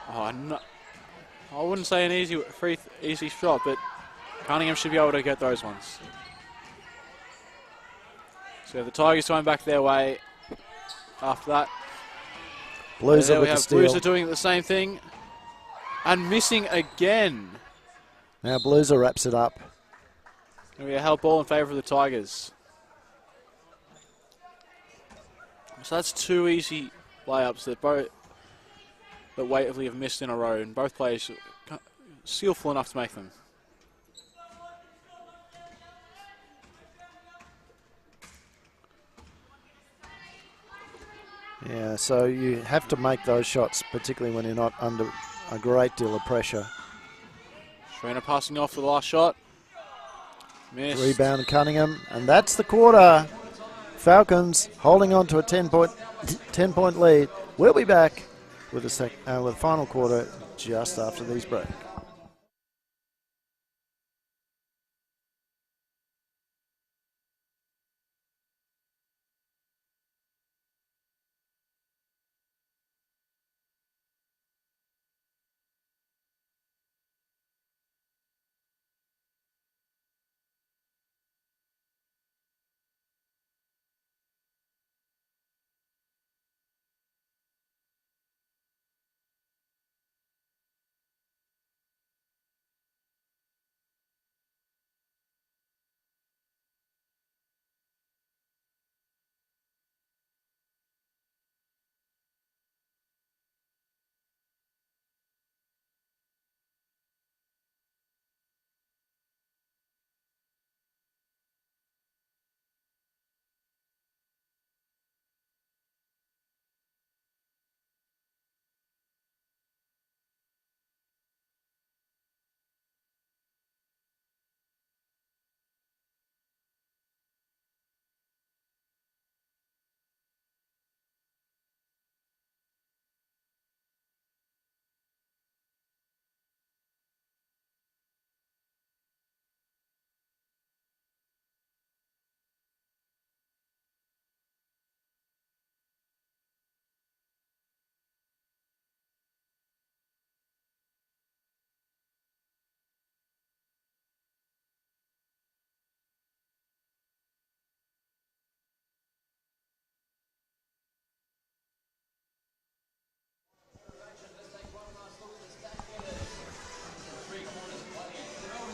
S3: Oh, no, I wouldn't say an easy shot, but Cunningham should be able to get those ones. So the Tigers going back their way after that.
S2: Blues
S3: there
S2: with
S3: we have
S2: the steal.
S3: Blues are doing the same thing and missing again.
S2: Now Blueser wraps it up.
S3: And we have held ball in favour of the Tigers. So that's two easy layups that that Waverley have missed in a row, and both players skillful enough to make them.
S2: Yeah, so you have to make those shots, particularly when you're not under a great deal of pressure.
S3: Shrina passing off for the last shot. Missed.
S2: Rebound Cunningham, and that's the quarter. Falcons holding on to a 10-point lead. We'll be back with the final quarter just after these breaks.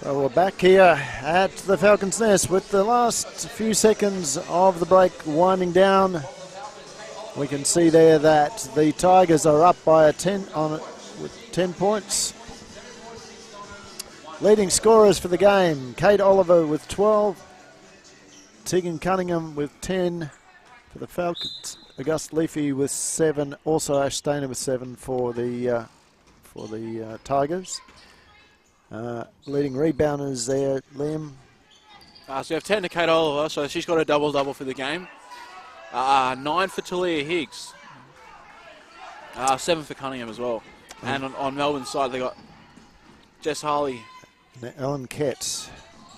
S2: So we're back here at the Falcons' Nest with the last few seconds of the break winding down. We can see there that the Tigers are up by with 10 points. Leading scorers for the game, Kate Oliver with 12, Tegan Cunningham with 10 for the Falcons, Augusta Leafy with 7, also Ash Stainer with 7 for the Tigers. Leading rebounders there, Liam.
S3: So we have 10 to Kate Oliver, so she's got a double-double for the game. 9 for Talia Higgs. 7 for Cunningham as well. And on Melbourne's side, they got Jess Harley.
S2: Now Ellen Ketz,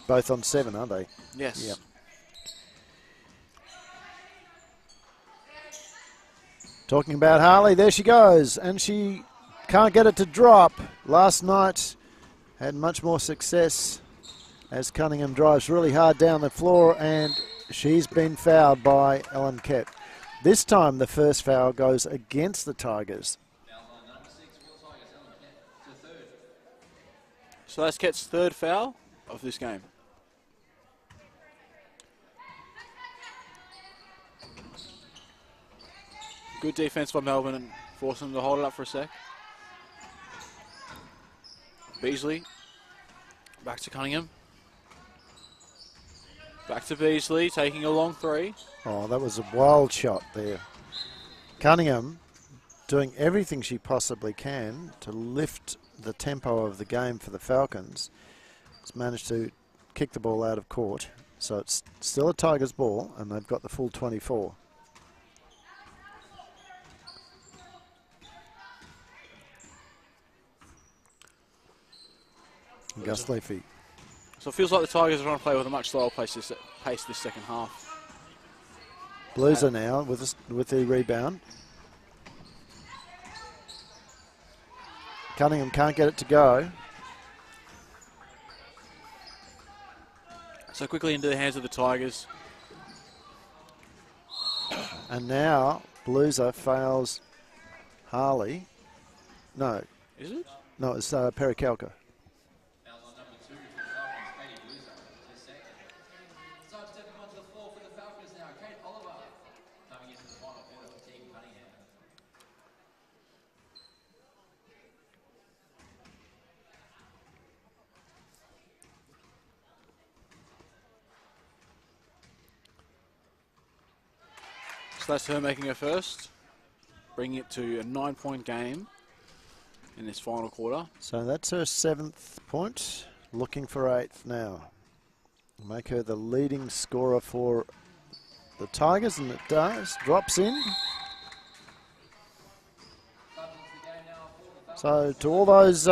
S2: both on 7, aren't they?
S3: Yes.
S2: Yep. Talking about Harley, there she goes, and she can't get it to drop. Last night had much more success as Cunningham drives really hard down the floor, and she's been fouled by Ellen Kett. This time the first foul goes against the Tigers.
S3: So that's Kett's third foul of this game. Good defense by Melbourne and forcing them to hold it up for a sec. Beasley. Back to Cunningham. Back to Beasley, taking a long 3.
S2: Oh, that was a wild shot there. Cunningham doing everything she possibly can to lift the tempo of the game for the Falcons. Has managed to kick the ball out of court. So it's still a Tigers ball, and they've got the full 24. Gus Leafy.
S3: So it feels like the Tigers are trying to play with a much slower pace this second half.
S2: Blues are now with the rebound. Cunningham can't get it to go.
S3: So quickly into the hands of the Tigers.
S2: And now Blueser fails Harley. No.
S3: Is it?
S2: No, it's Perikalka.
S3: So that's her making her first, bringing it to a 9-point game in this final quarter.
S2: So that's her 7th point, looking for 8th now. Make her the leading scorer for the Tigers, and it does. Drops in. So to all those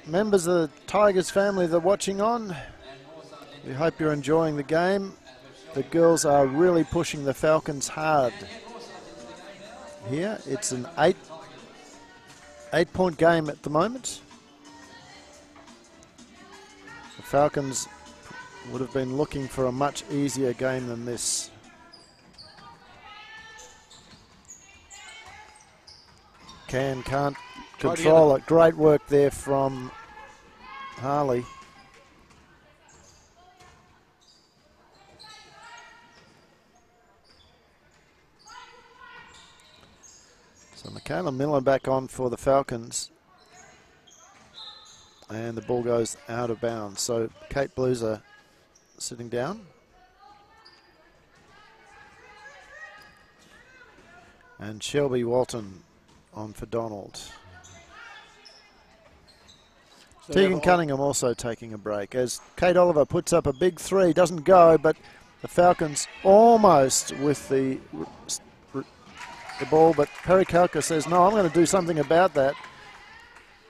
S2: members of the Tigers family that are watching on, we hope you're enjoying the game. The girls are really pushing the Falcons hard. Here, it's an 8-point game at the moment. The Falcons would have been looking for a much easier game than this. Can't control it. Great work there from Harley. So Michaela Miller back on for the Falcons. And the ball goes out of bounds. So Kate Bluser sitting down. And Shelby Walton on for Donald. So Tegan Cunningham also taking a break as Kate Oliver puts up a big 3. Doesn't go, but the Falcons almost with the ball, but Perry Kalka says, no, I'm going to do something about that.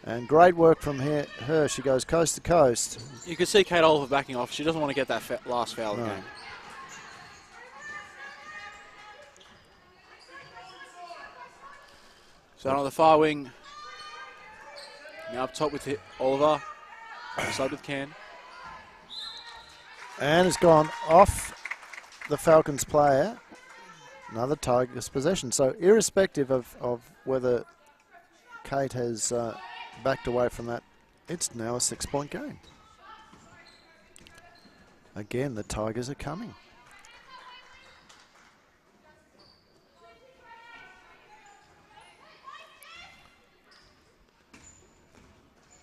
S2: And great work from her. She goes coast to coast.
S3: You can see Kate Oliver backing off. She doesn't want to get that last foul of the game. So on the far wing, now up top with Oliver, side with Can.
S2: And it's gone off the Falcons player. Another Tigers possession. So irrespective of whether Kate has backed away from that, it's now a 6-point game. Again, the Tigers are coming.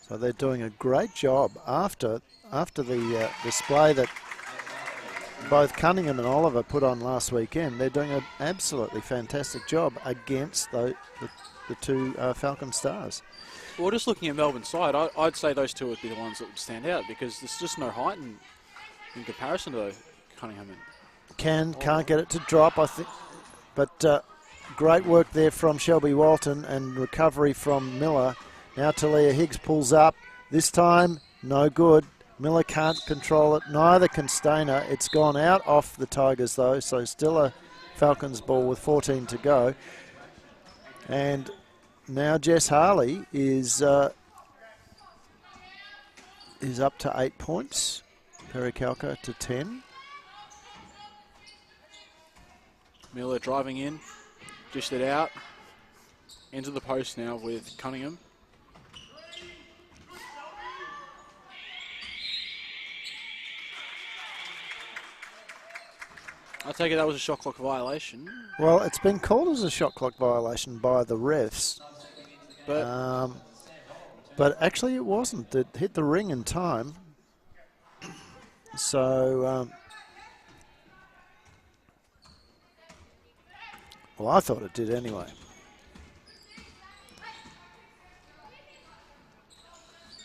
S2: So they're doing a great job after the display that both Cunningham and Oliver put on last weekend. They're doing an absolutely fantastic job against the two Falcon Stars.
S3: Well, just looking at Melbourne's side, I'd say those two would be the ones that would stand out because there's just no height in comparison to Cunningham.
S2: Can't get it to drop, I think. But great work there from Shelby Walton and recovery from Miller. Now Talia Higgs pulls up. This time, no good. Miller can't control it. Neither can Stainer. It's gone out off the Tigers, though, so still a Falcons ball with 14 to go. And now Jess Harley is up to 8 points. Perry Kalka to 10.
S3: Miller driving in, dished it out. Into the post now with Cunningham. I take it that was a shot clock violation.
S2: Well, it's been called as a shot clock violation by the refs. But actually it wasn't. It hit the ring in time. So, well, I thought it did anyway.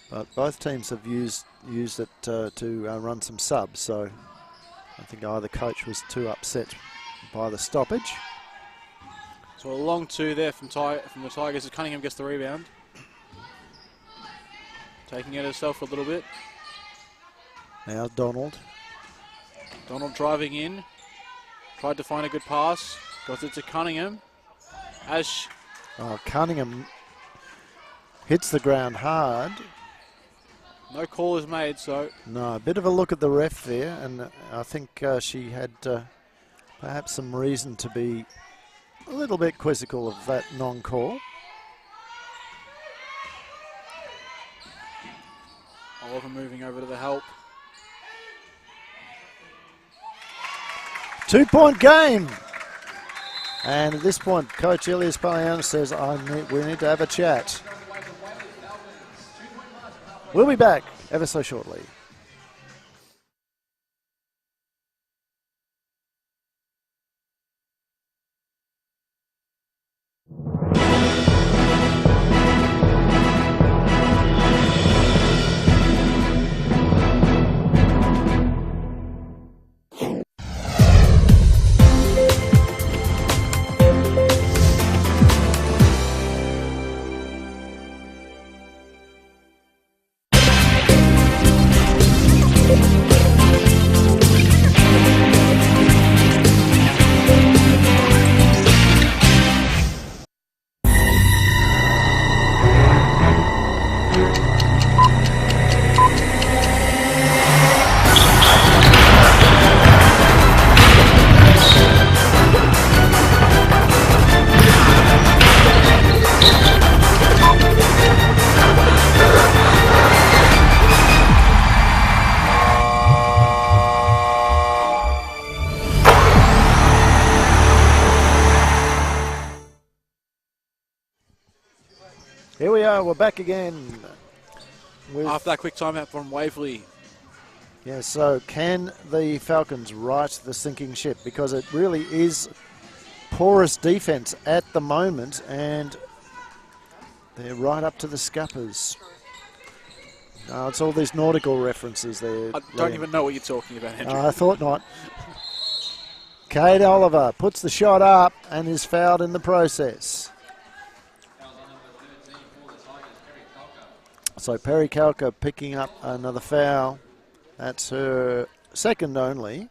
S2: But both teams have used it to run some subs, so I think either coach was too upset by the stoppage.
S3: So a long 2 there from the Tigers as Cunningham gets the rebound. Taking it herself a little bit.
S2: Now Donald.
S3: Donald driving in. Tried to find a good pass. Got it to Cunningham.
S2: Cunningham hits the ground hard.
S3: No call is made, so...
S2: No, a bit of a look at the ref there, and I think she had perhaps some reason to be a little bit quizzical of that non-call.
S3: Oliver moving over to the help.
S2: 2-point game! And at this point, Coach Ilias Palianos says, we need to have a chat. We'll be back ever so shortly. Here we are, we're back again.
S3: After that quick timeout from Waverley.
S2: Yeah, so can the Falcons right the sinking ship? Because it really is porous defence at the moment, and they're right up to the scuppers. It's all these nautical references there.
S3: I don't even know what you're talking about, Andrew.
S2: I thought not. Kate Oliver puts the shot up and is fouled in the process. So Perry Kalka picking up another foul. That's her second only.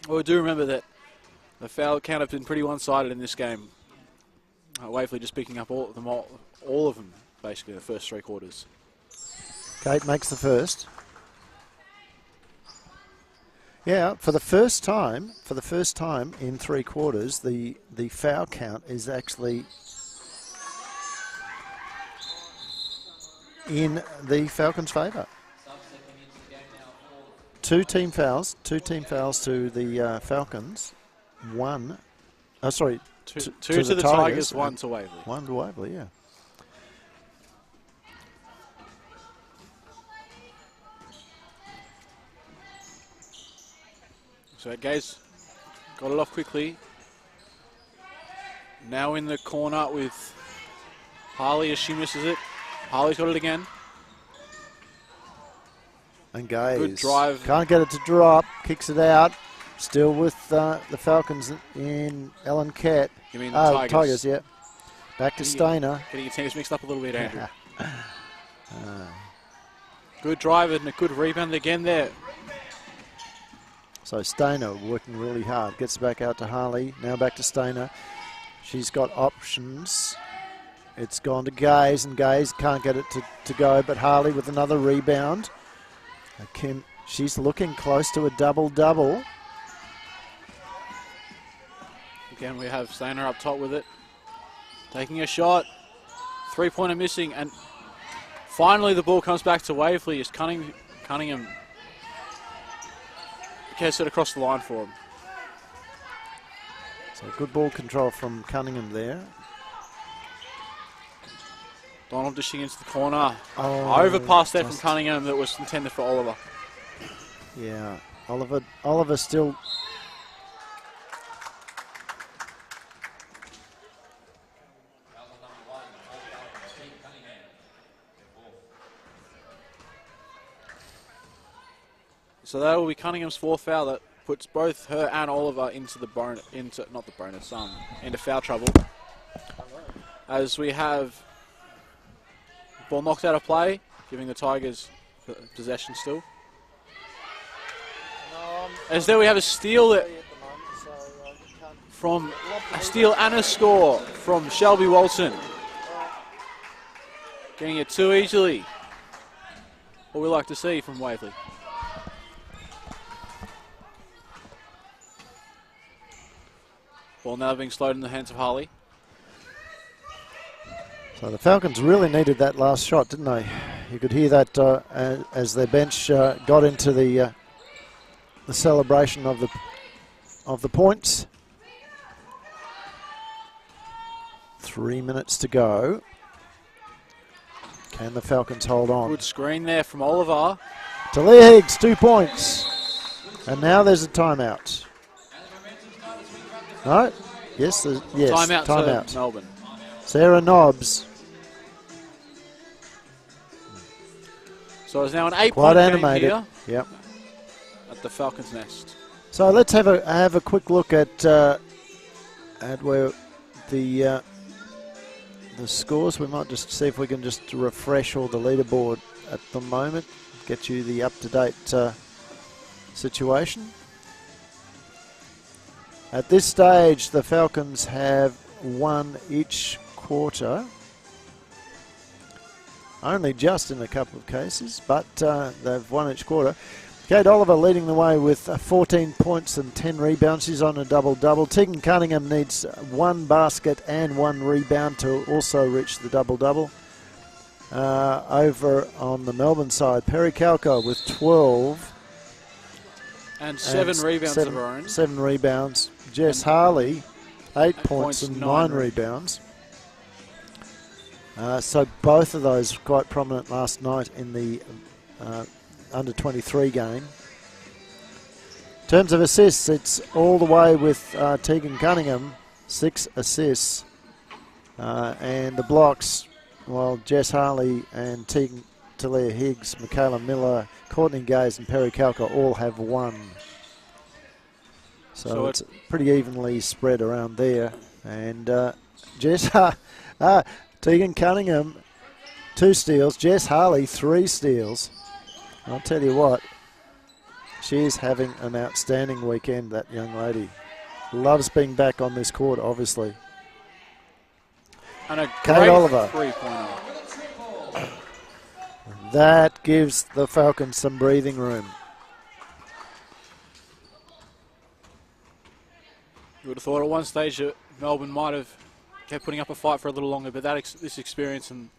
S3: Well, we do remember that the foul count has been pretty one-sided in this game. Waverley just picking up all of them, basically, the first 3 quarters.
S2: Kate makes the first. Yeah, for the first time in 3 quarters, the foul count is actually in the Falcons' favour. 2 team fouls to the Falcons. 1, sorry,
S3: two to the Tigers, 1 to Waverley.
S2: 1 to Waverley, yeah.
S3: So Gaze got it off quickly. Now in the corner with Harley as she misses it. Harley's got it again.
S2: And Gaze
S3: good drive.
S2: Can't get it to drop. Kicks it out. Still with the Falcons in Ellen Kett.
S3: You mean the Tigers?
S2: Tigers, yeah. Back to Stainer.
S3: Getting your teams mixed up a little bit, Andrew. Good drive and a good rebound again there.
S2: So Stainer working really hard. Gets back out to Harley. Now back to Stainer. She's got options. It's gone to Gaze, and Gaze can't get it to go, but Harley with another rebound. She's looking close to a double-double.
S3: Again, we have Stainer up top with it. Taking a shot. 3-pointer missing, and finally the ball comes back to Waverley as Cunningham gets it across the line for him.
S2: So good ball control from Cunningham there.
S3: Donald dishing into the corner. Overpass there from Cunningham that was intended for Oliver.
S2: Yeah, Oliver still.
S3: So that will be Cunningham's 4th foul that puts both her and Oliver into foul trouble. As we have ball knocked out of play, giving the Tigers possession still. As there we have a steal and a score from Shelby Walton. Getting it too easily. What we like to see from Waverley. Ball now being slowed in the hands of Harley.
S2: So the Falcons really needed that last shot, didn't they? You could hear that as their bench got into the celebration of the points. 3 minutes to go. Can the Falcons hold on?
S3: Good screen there from Oliver.
S2: To Leah Higgs, 2 points. And now there's a timeout. No? Yes, yes.
S3: Timeout to Melbourne.
S2: Sarah Nobbs.
S3: So it's now an 8-point game
S2: animated
S3: here.
S2: Yep.
S3: At the Falcons' nest.
S2: So let's have a quick look at where the scores. We might just see if we can just refresh all the leaderboard at the moment. Get you the up-to-date situation. At this stage, the Falcons have won each quarter. Only just in a couple of cases, but they've won each quarter. Kate Oliver leading the way with 14 points and 10 rebounds. She's on a double-double. Tegan Cunningham needs 1 basket and 1 rebound to also reach the double-double. Over on the Melbourne side, Perry Kalka with 12.
S3: And 7 rebounds of her own.
S2: 7 rebounds. Jess Harley, 8 points and 9 rebounds. So both of those quite prominent last night in the under 23 game. In terms of assists, it's all the way with Tegan Cunningham, 6 assists. And the blocks, well, Jess Harley and Tegan Talia Higgs, Michaela Miller, Courtney Gaze and Perry Kalka all have 1. So it's pretty evenly spread around there. And Tegan Cunningham, 2 steals. Jess Harley, 3 steals. I'll tell you what, she is having an outstanding weekend, that young lady. Loves being back on this court, obviously.
S3: And a
S2: Kate
S3: great
S2: Oliver.
S3: three-pointer.
S2: That gives the Falcons some breathing room.
S3: You would have thought at one stage that Melbourne might have kept putting up a fight for a little longer, but this experience and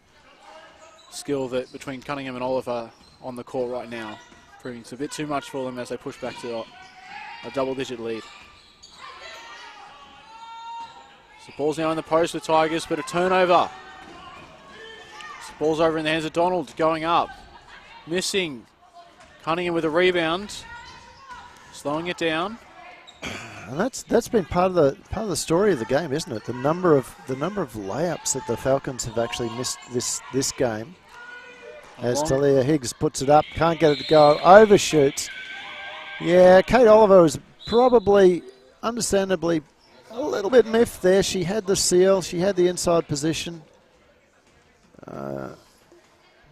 S3: skill that between Cunningham and Oliver on the court right now, proving it's a bit too much for them as they push back to a double-digit lead. So ball's now in the post with Tigers, but a turnover. So ball's over in the hands of Donald, going up, missing. Cunningham with a rebound, slowing it down.
S2: And that's been part of the story of the game, isn't it? The number of layups that the Falcons have actually missed this game. As Talia Higgs puts it up, can't get it to go, overshoots. Yeah, Kate Oliver was probably, understandably, a little bit miffed there. She had the seal, she had the inside position.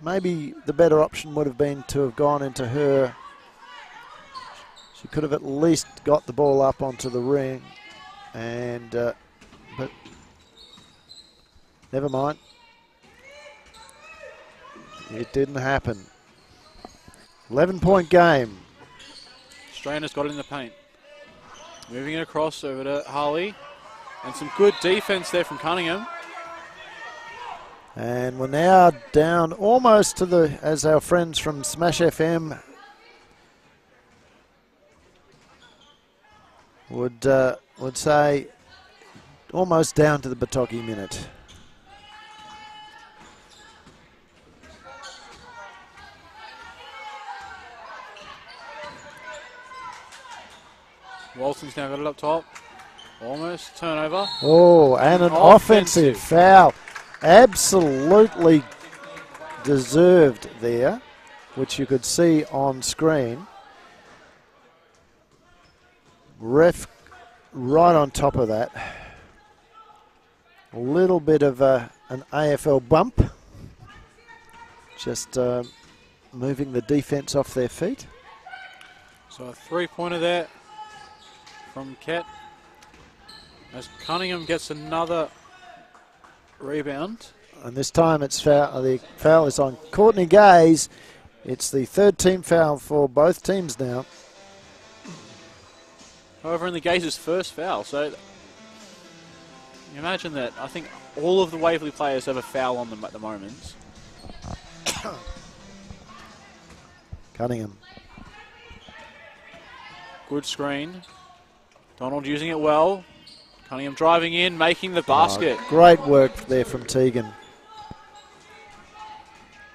S2: Maybe the better option would have been to have gone into her. She could have at least got the ball up onto the ring, and but never mind. It didn't happen. 11-point game.
S3: Strayner's got it in the paint. Moving it across over to Harley. And some good defense there from Cunningham.
S2: And we're now down almost to the, as our friends from Smash FM would say, almost down to the Batocchi minute.
S3: Walton's now got it up top. Almost turnover.
S2: Oh, and an offensive foul. Absolutely deserved there, which you could see on screen. Ref right on top of that. A little bit of an AFL bump. Just moving the defense off their feet.
S3: So a three-pointer there from Ket. As Cunningham gets another rebound.
S2: And this time it's foul. The foul is on Courtney Gaze. It's the third team foul for both teams now.
S3: However, in the Gaze's first foul. So you imagine that. I think all of the Waverley players have a foul on them at the moment.
S2: Cunningham.
S3: Good screen. Donald using it well. Cunningham driving in, making the basket.
S2: Great work there from Tegan.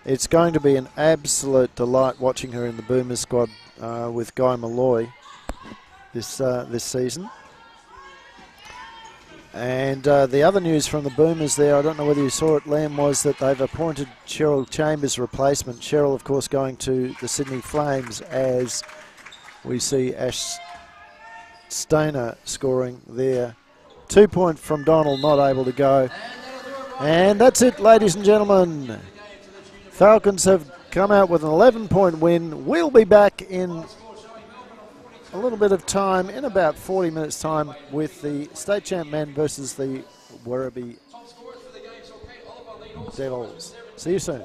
S2: It's going to be an absolute delight watching her in the Boomers squad with Guy Malloy this season. And the other news from the Boomers there, I don't know whether you saw it, Liam, was that they've appointed Cheryl Chambers' replacement. Cheryl, of course, going to the Sydney Flames, as we see Ash Stainer scoring there. 2 point from Donald, not able to go. And that's it, ladies and gentlemen. Falcons have come out with an 11-point win. We'll be back in a little bit of time, in about 40 minutes' time, with the state champ men versus the Werribee Devils. See you soon.